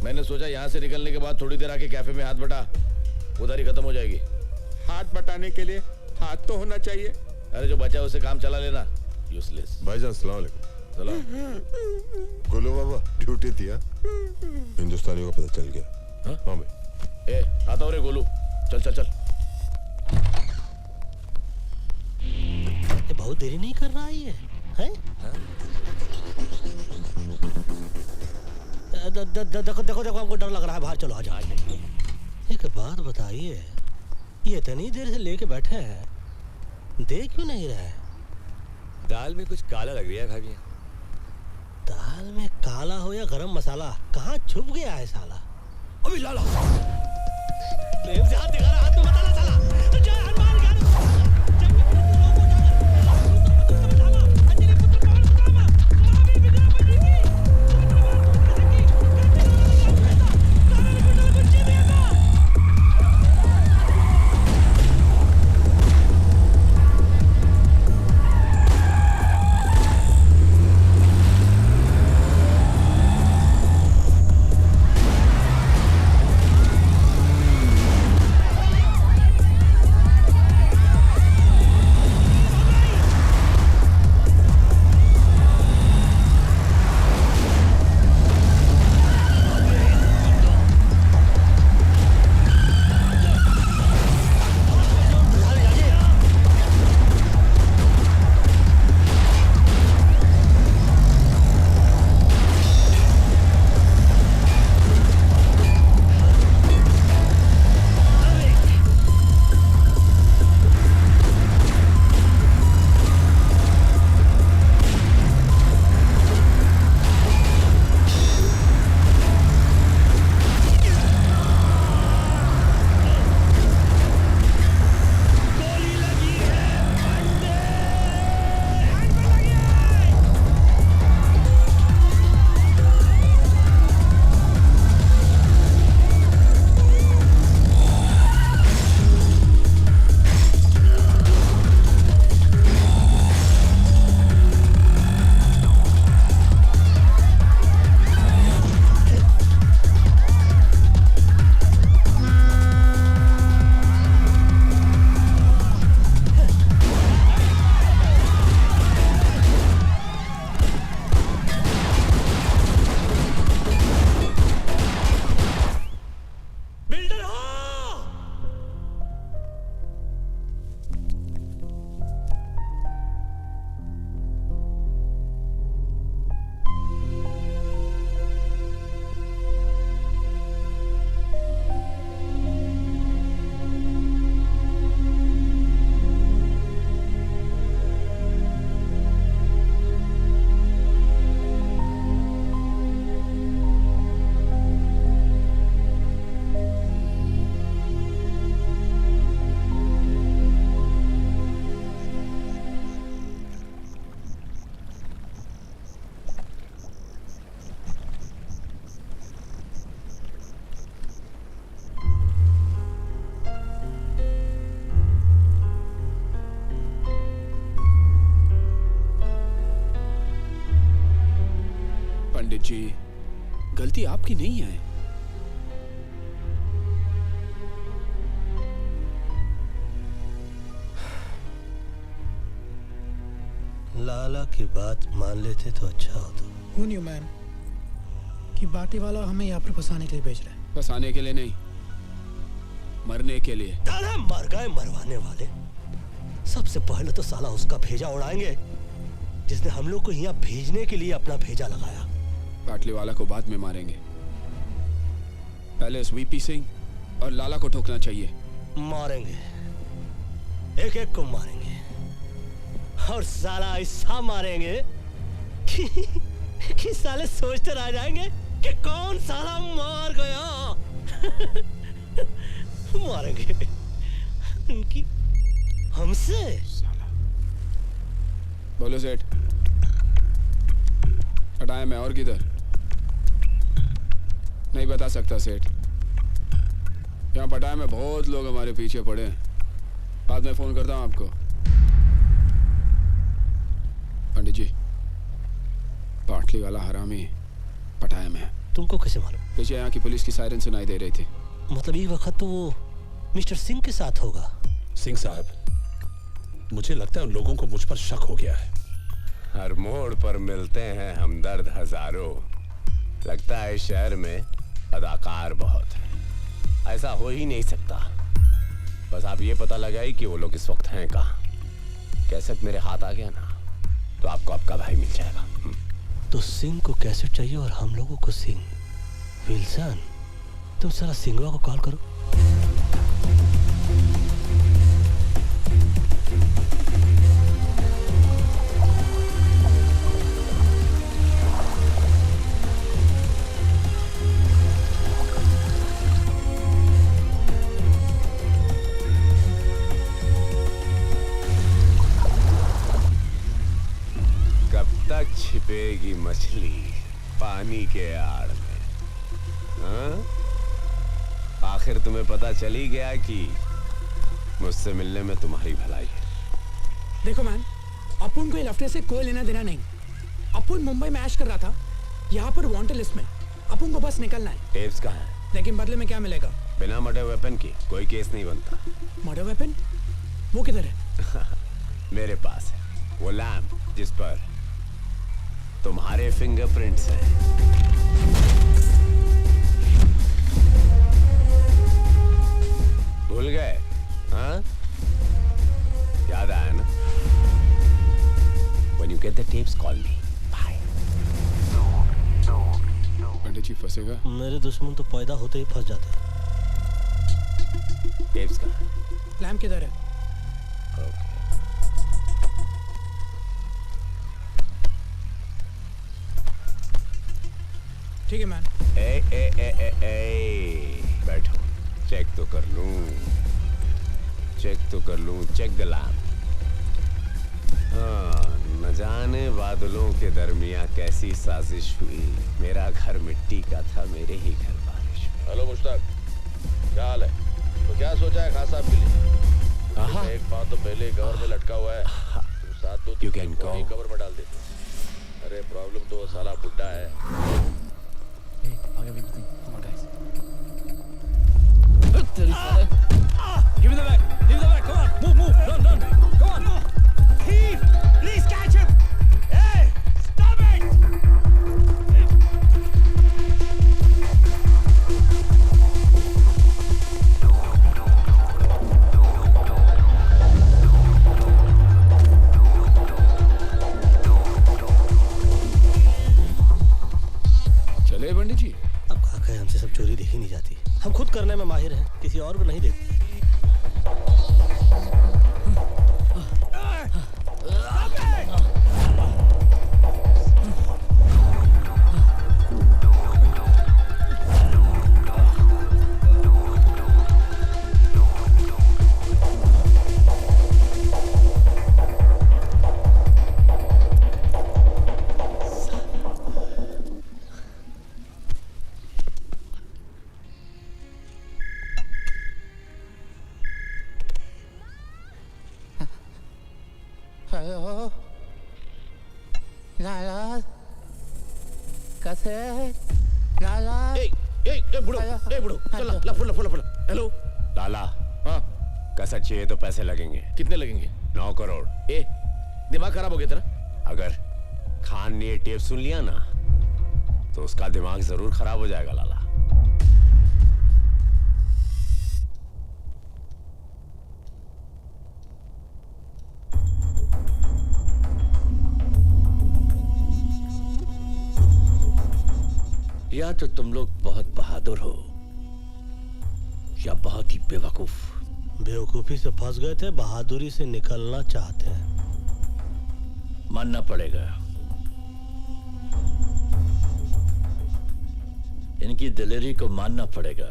H: मैंने सोचा यहाँ से निकलने के बाद थोड़ी देर आके कैफे में हाथ बटा, उधारी खत्म हो जाएगी।
N: हाथ बटाने के लिए हाथ तो होना चाहिए।
H: अरे जो बचा उसे काम चला लेना। यूजलेस।
N: भाईजान सलाम अलैकुम।
H: सलाम।
N: गोलू बाबा ड्यूटी थी। हिंदुस्तानियों को पता चल गया। हाँ भाई।
H: आता हो रे गोलू, चल।
B: ये बहुत देरी नहीं कर रहा है ये, हैं? देखो हमको डर लग रहा है। बाहर चलो, आ जाओ। एक बात बताइए, ये इतनी देर से लेके बैठे हैं, दे क्यों नहीं रहे?
C: दाल में कुछ काला लग रहा है भाई।
B: दाल में काला हो या गरम मसाला, कहाँ छुप गया है साला? अभी लाला प्रेम से हाथ दिखा रहा, हाथ में बताना साला। जय हनुमान ज्ञान
D: पंडित जी, गलती आपकी नहीं है।
B: लाला की बात मान लेते तो अच्छा होता।
F: Who knew, man, कि बाटी वाला हमें यहाँ पर फंसाने के लिए भेज रहा है?
D: फंसाने के लिए नहीं, मरने के लिए।
B: दादा मर गए मरवाने वाले। सबसे पहले तो साला उसका भेजा उड़ाएंगे जिसने हम लोग को यहाँ भेजने के लिए अपना भेजा लगाया।
D: पाटली वाला को बाद में मारेंगे, पहले उस वीपी सिंह और लाला को ठोकना चाहिए।
B: मारेंगे, एक एक को मारेंगे और साला ऐसा मारेंगे कि साले सोचते रह जाएंगे कि कौन साला मार गया। मारेंगे उनकी हमसे।
D: बोलो सेठ, हटाया मैं और किधर? नहीं बता सकता सेठ, यहाँ पटाया में बहुत लोग हमारे पीछे पड़े हैं। बाद में फोन करता हूँ आपको। पंडित जी, पाटली वाला हरामी पटाया में।
B: तुमको कैसे मालूम?
D: पीछे यहाँ की पुलिस की सायरन सुनाई दे रही थी।
B: मतलब ये वक्त तो वो मिस्टर सिंह के साथ होगा।
A: सिंह साहब, मुझे लगता है उन लोगों को मुझ पर शक हो गया है।
P: हर मोड़ पर मिलते हैं हमदर्द हजारों। लगता है शहर में अदाकार बहुत है। ऐसा हो ही नहीं सकता। बस आप ये पता लगाइए कि वो लोग इस वक्त हैं कहाँ। कैसेट मेरे हाथ आ गया ना तो आपको आपका भाई मिल जाएगा।
B: तो सिंह को कैसेट चाहिए और हम लोगों को सिंह। विल्सन, तुम सारा सिंगवा को कॉल करो।
P: छिपेगी मछली पानी के आड़ में। हाँ? आखिर तुम्हें पता चली गया कि मुझसे मिलने में तुम्हारी भलाई है।
F: देखो मैन, अपुन को लफ्टे से कोई लेना देना नहीं। अपुन मुंबई में ऐश कर रहा था, यहाँ पर वांटेड लिस्ट में। अपुन को बस निकलना है।
P: टेप्स कहाँ है?
F: लेकिन बदले में क्या मिलेगा?
P: बिना मर्डर वेपन की कोई केस नहीं बनता।
F: Murder weapon? वो किधर है?
P: मेरे पास है वो लैम्प जिस पर तुम्हारे फिंगरप्रिंट्स हैं। भूल गए? हाँ? याद आया ना? When you get the tapes, call me. Bye.
D: पंडित जी फंसेगा?
B: मेरे दुश्मन तो पैदा होते ही फंस जाते हैं।
P: टेप्स कहाँ?
F: लैम्प किधर है? ठीक है मैन।
P: बैठो, चेक तो कर लूं। Check the lamp. हाँ, न जाने बादलों के दरमियां कैसी साजिश हुई। मेरा घर मिट्टी का था, मेरे ही घर बारिश।
H: हेलो मुश्ताक, क्या हाल है? तो क्या सोचा है खास साहब के लिए? एक बात तो पहले कवर में लटका हुआ है, तो साथ दो कवर में डाल देते। अरे प्रॉब्लम तो वो साला बुड्ढा है।
I: Give me the bag. Give me the bag. Come on. Move. Run. Come on.
F: Thief! Please catch him! Hey! Stop it!
D: चले पंडित जी।
B: अब कहा कहे हमसे सब चोरी देखी नहीं जाती। हम खुद करने में माहिर हैं, किसी और को नहीं देखते।
L: कैसे लाला
H: बुढ़ो चल ला हेलो
P: लाला
H: हाँ
P: कसर चाहिए तो पैसे लगेंगे।
H: कितने लगेंगे?
P: 9 करोड़।
H: दिमाग खराब हो गया तेरा?
P: अगर खान ने ये टेप सुन लिया ना तो उसका दिमाग जरूर खराब हो जाएगा लाला।
M: या तो तुम लोग बहुत बहादुर हो या बहुत ही बेवकूफ।
B: बेवकूफी से फंस गए थे, बहादुरी से निकलना चाहते हैं।
M: मानना पड़ेगा, इनकी दिलेरी को मानना पड़ेगा।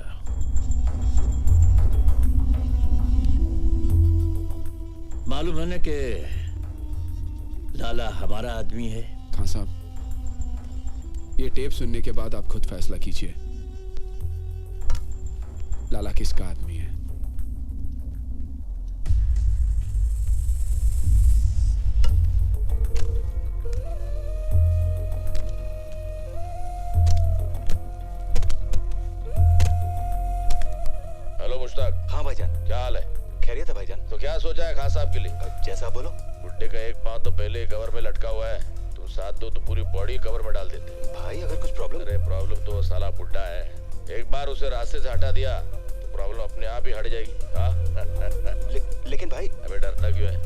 M: मालूम है ना कि लाला हमारा आदमी है।
D: खान साहब, ये टेप सुनने के बाद आप खुद फैसला कीजिए, लाला किसका आदमी है।
H: हेलो मुश्ताक।
O: हाँ भाईजान।
H: क्या हाल है?
O: खैरियत है भाईजान।
H: तो क्या सोचा है खान साहब के लिए?
O: जैसा बोलो।
H: बुड्ढे का एक पांव तो पहले ही कवर में लटका हुआ है, तुम साथ दो तो पूरी बॉडी कवर में डाल देते।
O: भाई अगर कुछ प्रॉब्लम?
H: अरे प्रॉब्लम तो वो साला बुड्ढा है, एक बार उसे रास्ते से हटा दिया तो प्रॉब्लम अपने आप ही हट जाएगी। हाँ
O: लेकिन भाई।
H: अबे डरना क्यों है?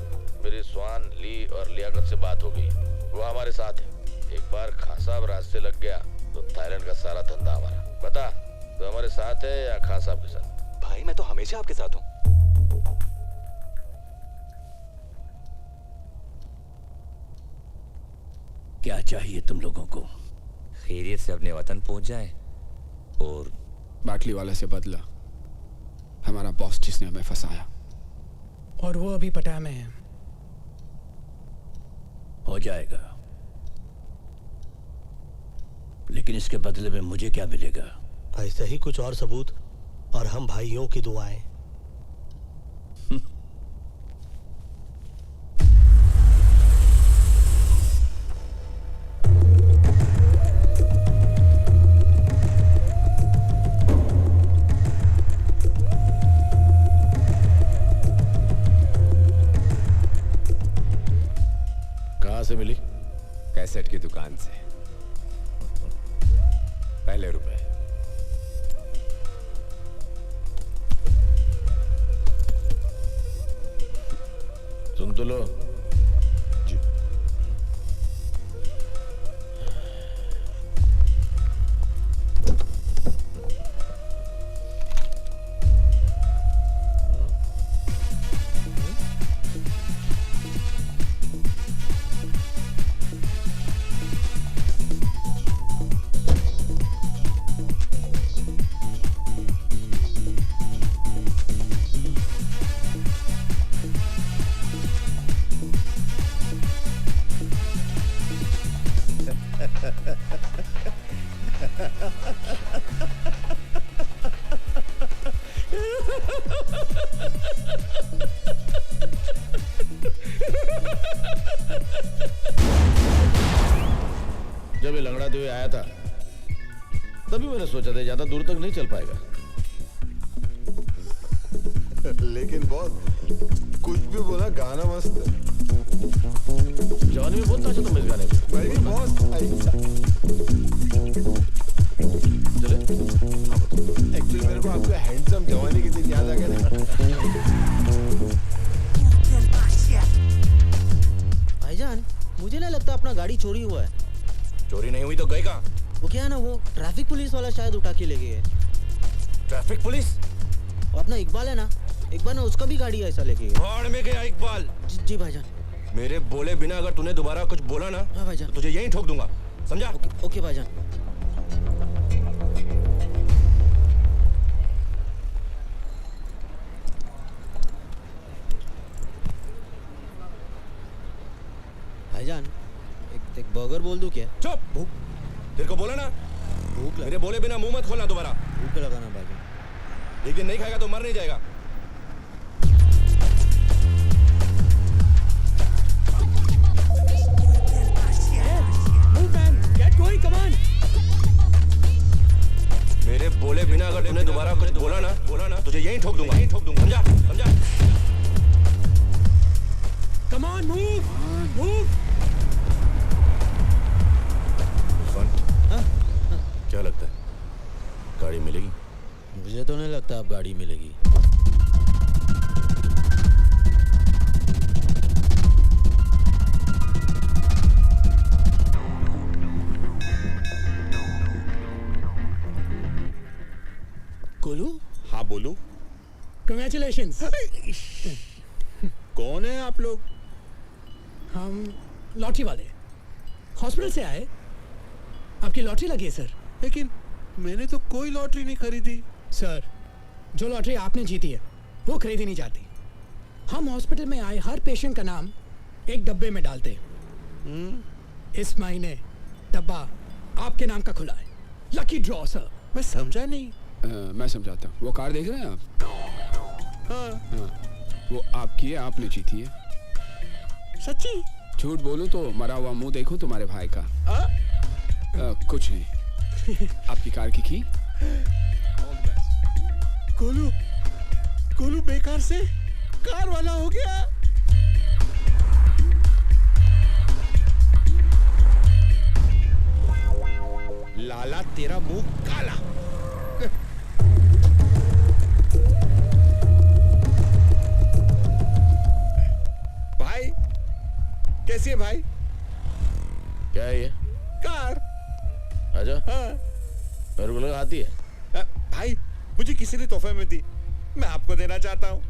H: मेरी स्वान ली और लियाकत से बात हो गई, वो हमारे साथ है। एक बार खान साहब रास्ते लग गया तो थाईलैंड का सारा धंधा हमारा। बता, तो हमारे साथ है या खान साहब के साथ?
O: भाई मैं तो हमेशा आपके साथ हूँ।
C: क्या चाहिए तुम लोगों को? खैरियत से अपने वतन पहुंच जाए और
D: बाटली वाले से बदला, हमारा बॉस जिसने हमें फंसाया।
F: और वो अभी पटाया में है।
M: हो जाएगा, लेकिन इसके बदले में मुझे क्या मिलेगा?
B: ऐसे ही कुछ और सबूत और हम भाइयों की दुआएं।
H: कहाँ से मिली?
P: कैसेट की दुकान से। पहले रुपए।
H: सुन तो लो।
P: जी।
H: जब ये लंगड़ाते हुए आया था तभी मैंने सोचा था ज्यादा दूर तक नहीं चल पाएगा।
N: लेकिन बहुत कुछ भी बोला, गाना मस्त है।
H: जवानी में बहुत नाचा तुम इस गाने पे।
N: मैं भी बहुत
H: चले।
N: एक्चुअली मेरे को आपका हैंडसम जवानी के दिन याद आ गया ना।
V: भाईजान, मुझे नहीं लगता अपना गाड़ी चोरी हुआ है।
P: चोरी नहीं हुई तो गए कहाँ?
V: वो क्या है ना, वो ट्रैफिक पुलिस वाला शायद उठा के ले गए।
P: Traffic police?
V: और अपना इकबाल है ना, एक बार ना उसका भी गाड़ी ऐसा लेके गया।
P: भाड़ में गया इकबाल।
V: जी भाईजान।
P: मेरे बोले बिना अगर तूने दोबारा कुछ बोला ना,
V: हाँ भाईजान,
P: तो तुझे यहीं ठोक दूंगा, समझा?
V: ओके भाईजान। भाईजान, एक बर्गर बोल दूं क्या?
P: चुप।
V: भूख।
P: तेरे को बोला ना,
V: भूख
P: मेरे बोले बिना मुंह मत खोलना दोबारा।
V: भूख लगाना भाईजान।
P: एक दिन नहीं खाएगा तो मर नहीं जाएगा।
F: Move, man. Get going. Come on.
P: बोले बिना अगर तूने दोबारा कुछ बोला ना तुझे यहीं ठोक दूंगा समझा समझा।
F: Come on, move.
H: क्या लगता है गाड़ी मिलेगी?
V: मुझे तो नहीं लगता अब गाड़ी मिलेगी।
F: गोलू,
N: हाँ बोलू।
F: Congratulations.
N: कौन है आप लोग?
F: हम लॉटरी वाले हॉस्पिटल से आए, आपकी लॉटरी लगी है सर।
N: लेकिन मैंने तो कोई लॉटरी नहीं खरीदी।
F: सर, जो लॉटरी आपने जीती है वो खरीदी नहीं जाती। हम हॉस्पिटल में आए हर पेशेंट का नाम एक डब्बे में डालते हैं। इस महीने डब्बा आपके नाम का खुला है। Lucky draw sir.
N: मैं समझा नहीं।
D: मैं समझाता हूँ। वो कार देख रहे हैं आप? हाँ। वो आपकी है, आपने जीती है।
N: सच्ची?
D: झूठ बोलूं तो मरा हुआ मुंह देखो तुम्हारे भाई का। कुछ नहीं। आपकी कार की की?
N: गोलू बेकार से कार वाला हो गया। लाला तेरा मुंह काला। भाई कैसी है भाई?
H: क्या है ये?
N: कार।
H: आजा।
N: हाँ।
H: मेरे को लगा आती है।
N: भाई मुझे किसी ने तोहफे में दी, मैं आपको देना चाहता हूँ।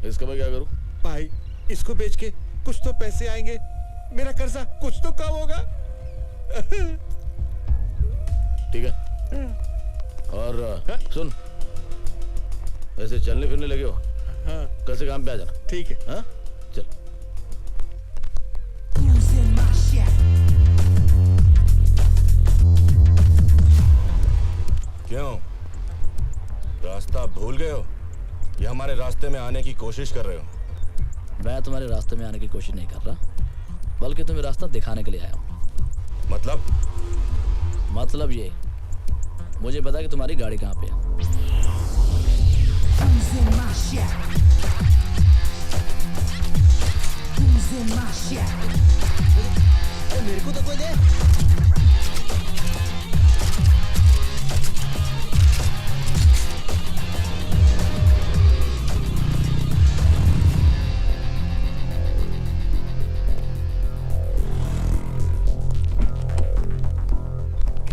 H: इसका मैं क्या करूँ?
N: भाई इसको बेच के कुछ तो पैसे आएंगे, मेरा कर्जा कुछ तो कम होगा।
H: ठीक है। और सुन, ऐसे चलने फिरने लगे हो,
N: हाँ।
H: कल से काम पे आ जाना।
N: ठीक है।
H: हाँ चल। क्यों रास्ता भूल गए हो या हमारे रास्ते में आने की कोशिश कर रहे हो?
I: मैं तुम्हारे रास्ते में आने की कोशिश नहीं कर रहा, बल्कि तुम्हें रास्ता दिखाने के लिए आया हूँ।
H: मतलब
I: ये, मुझे पता कि तुम्हारी गाड़ी कहाँ पे है।
V: मेरे को तो कोई दे।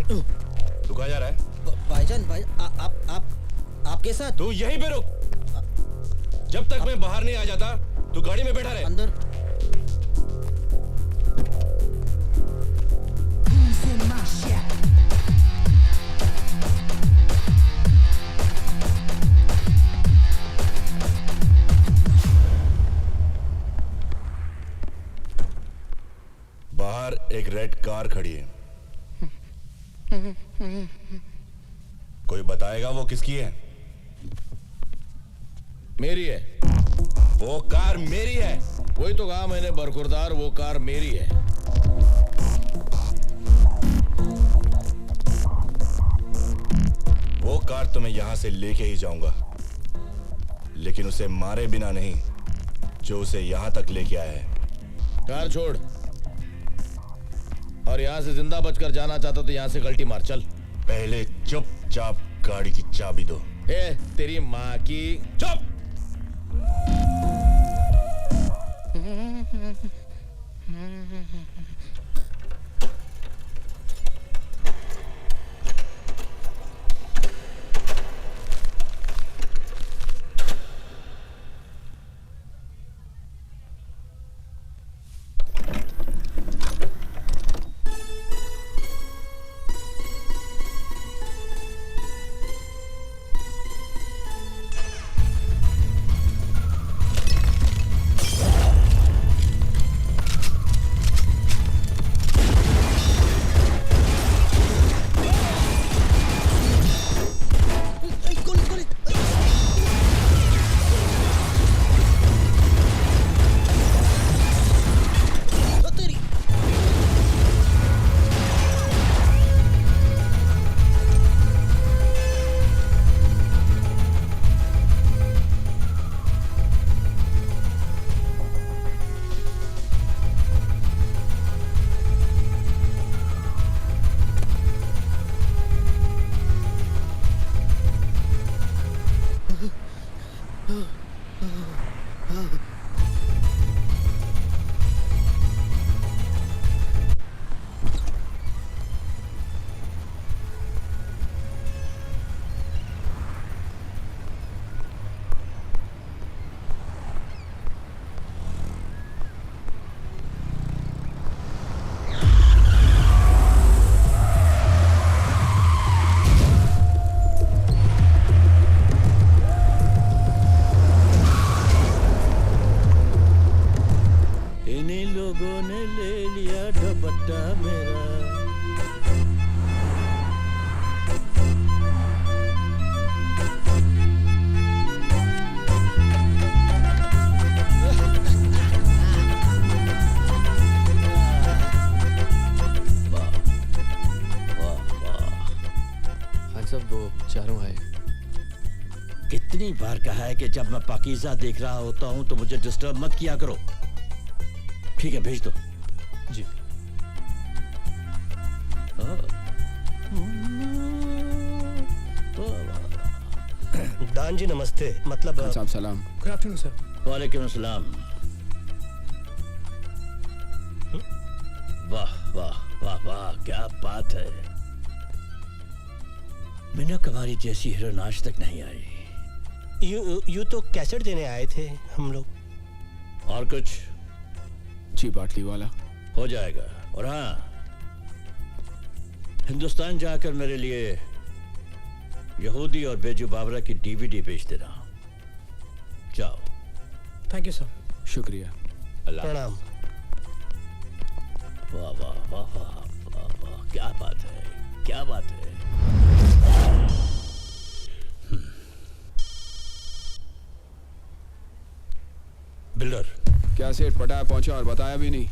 H: तू कहाँ जा रहा है?
V: भाईजान, भाई आपके साथ।
H: तू यहीं पे रुक, जब तक मैं बाहर नहीं आ जाता तू गाड़ी में बैठा रहे।
V: अंदर।
H: बाहर एक रेड कार खड़ी है, कोई बताएगा वो किसकी है? मेरी है। वो कार मेरी है। वही तो कहा मैंने बरखुरदार, वो कार मेरी है। वो कार तो मैं यहां से लेके ही जाऊंगा, लेकिन उसे मारे बिना नहीं जो उसे यहां तक लेके आया है। कार छोड़, और यहां से जिंदा बचकर जाना चाहता तो यहां से गलती मार। चल। पहले चुपचाप गाड़ी की चाबी दो। ए, तेरी माँ की चुप।
M: कितनी बार कहा है कि जब मैं पाकीज़ा देख रहा होता हूं तो मुझे डिस्टर्ब मत किया करो। ठीक है, भेज दो।
F: जी।
B: दान जी नमस्ते। मतलब
D: साहब सलाम।
F: Good afternoon sir.
M: वालेकुम अस्सलाम। वाह वाह वाह वाह, क्या बात है। मिनक हमारी जैसी हीरोइन आज तक नहीं आई।
B: यू तो कैसेट देने आए थे हम लोग।
M: और कुछ?
D: जी बाटली वाला।
M: हो जाएगा। और हाँ, हिंदुस्तान जाकर मेरे लिए यहूदी और बेजू बाबरा की डीवीडी बेच देना। जाओ।
F: Thank you sir.
D: शुक्रिया।
B: प्रणाम।
M: वाह वाह वाह वाह वाह वाह, क्या बात है, क्या बात है।
A: बिल्डर।
D: क्या सेठ पटाया पहुंचा और बताया भी नहीं?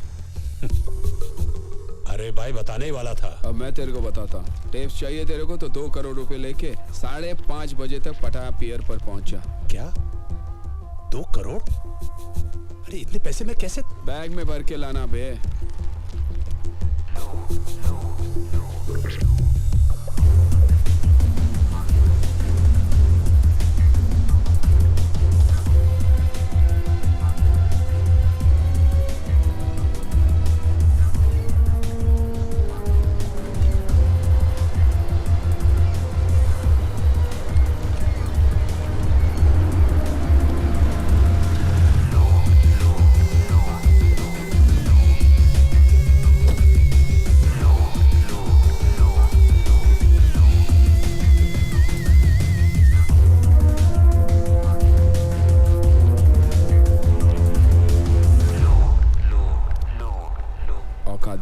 A: अरे भाई बताने ही वाला था।
D: अब मैं तेरे को बताता हूँ। टेप्स चाहिए तेरे को तो 2 करोड़ रुपए लेके 5:30 बजे तक पटाया पियर पर पहुंचा।
A: क्या 2 करोड़? अरे इतने पैसे में कैसे?
D: बैग में भर के लाना बे।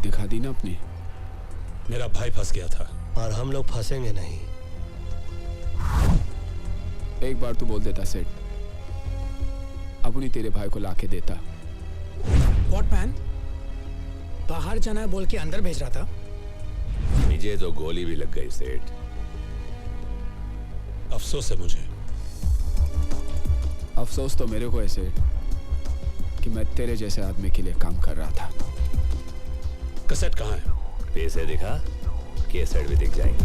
D: दिखा दी ना अपनी।
A: मेरा भाई फंस गया था
B: और हम लोग फंसेंगे नहीं।
D: एक बार तू बोल देता सेठ, अपनी तेरे भाई को लाके देता।
F: What man? बाहर जाना है बोल के अंदर भेज रहा था।
H: मुझे तो गोली भी लग गई सेठ।
A: अफसोस है मुझे।
D: अफसोस तो मेरे को है सेठ कि मैं तेरे जैसे आदमी के लिए काम कर रहा था।
A: कैसेट कहाँ है?
H: पैसे दिखा, कैसेट भी दिख जाएंगे।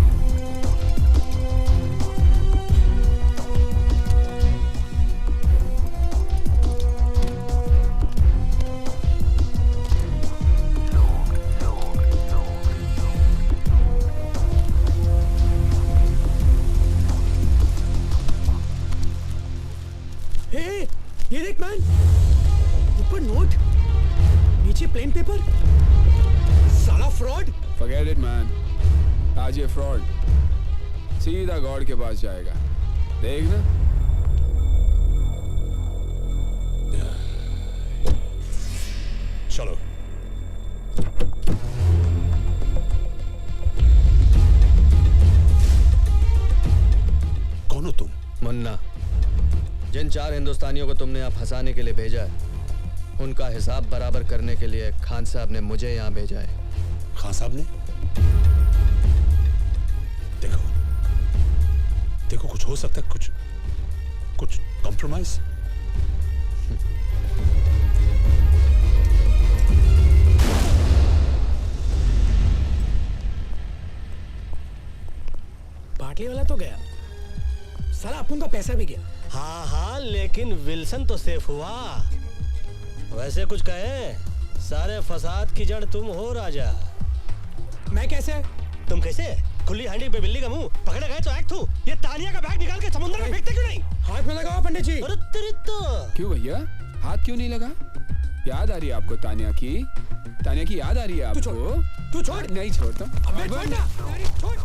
F: हे, ये देख मैन, ऊपर नोट, नीचे प्लेन पेपर। साला फ्रॉड।
D: Forget it man, आज ये फ्रॉड सीधा गॉड के पास जाएगा, देख ना।
A: चलो। कौन हो तुम?
V: मुन्ना, जिन 4 हिंदुस्तानियों को तुमने यहाँ फंसाने के लिए भेजा है, उनका हिसाब बराबर करने के लिए खान साहब ने मुझे यहाँ भेजा है।
A: खान साहब ने? देखो देखो, कुछ हो सकता है, कुछ कॉम्प्रोमाइज।
F: बाटली वाला तो गया, साला अपन का पैसा भी गया।
B: हाँ हाँ, लेकिन विल्सन तो सेफ हुआ। वैसे कुछ कहे, सारे फसाद की जड़ तुम हो राजा।
F: मैं कैसे?
B: तुम कैसे? खुली हांडी पे बिल्ली का मुंह पकड़े गए तो एक्ट हूँ। ये तानिया का बैग निकाल के समुद्र में फेंकते क्यों नहीं?
F: हाथ में लगाओ पंडित जी।
B: अरे तेरी तो।
D: क्यों भैया, हाथ क्यों नहीं लगा? याद आ रही है आपको तानिया की? तानिया की याद आ रही है आपको?
F: तू छोड़।
D: नहीं छोड़ता।
F: अबे छोड़ ना। छोड़।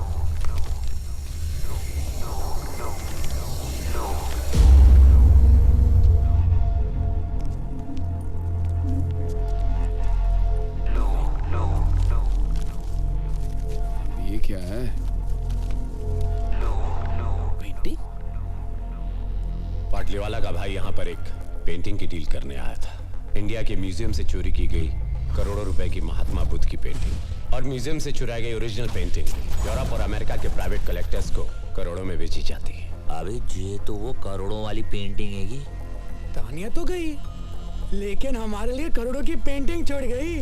D: ये क्या है?
H: पेंटिंग? पाटलीवाला का भाई यहाँ पर एक पेंटिंग की डील करने आया था। इंडिया के म्यूजियम से चोरी की गई करोड़ों रुपए की महात्मा बुद्ध की पेंटिंग और म्यूजियम से चुराई गई ओरिजिनल पेंटिंग यूरोप और अमेरिका के प्राइवेट कलेक्टर्स को करोड़ों में बेची जाती है।
C: अबे ये तो वो करोड़ों वाली पेंटिंग हैगी।
F: तानिया तो गई, लेकिन हमारे लिए करोड़ों की पेंटिंग छोड़ गई।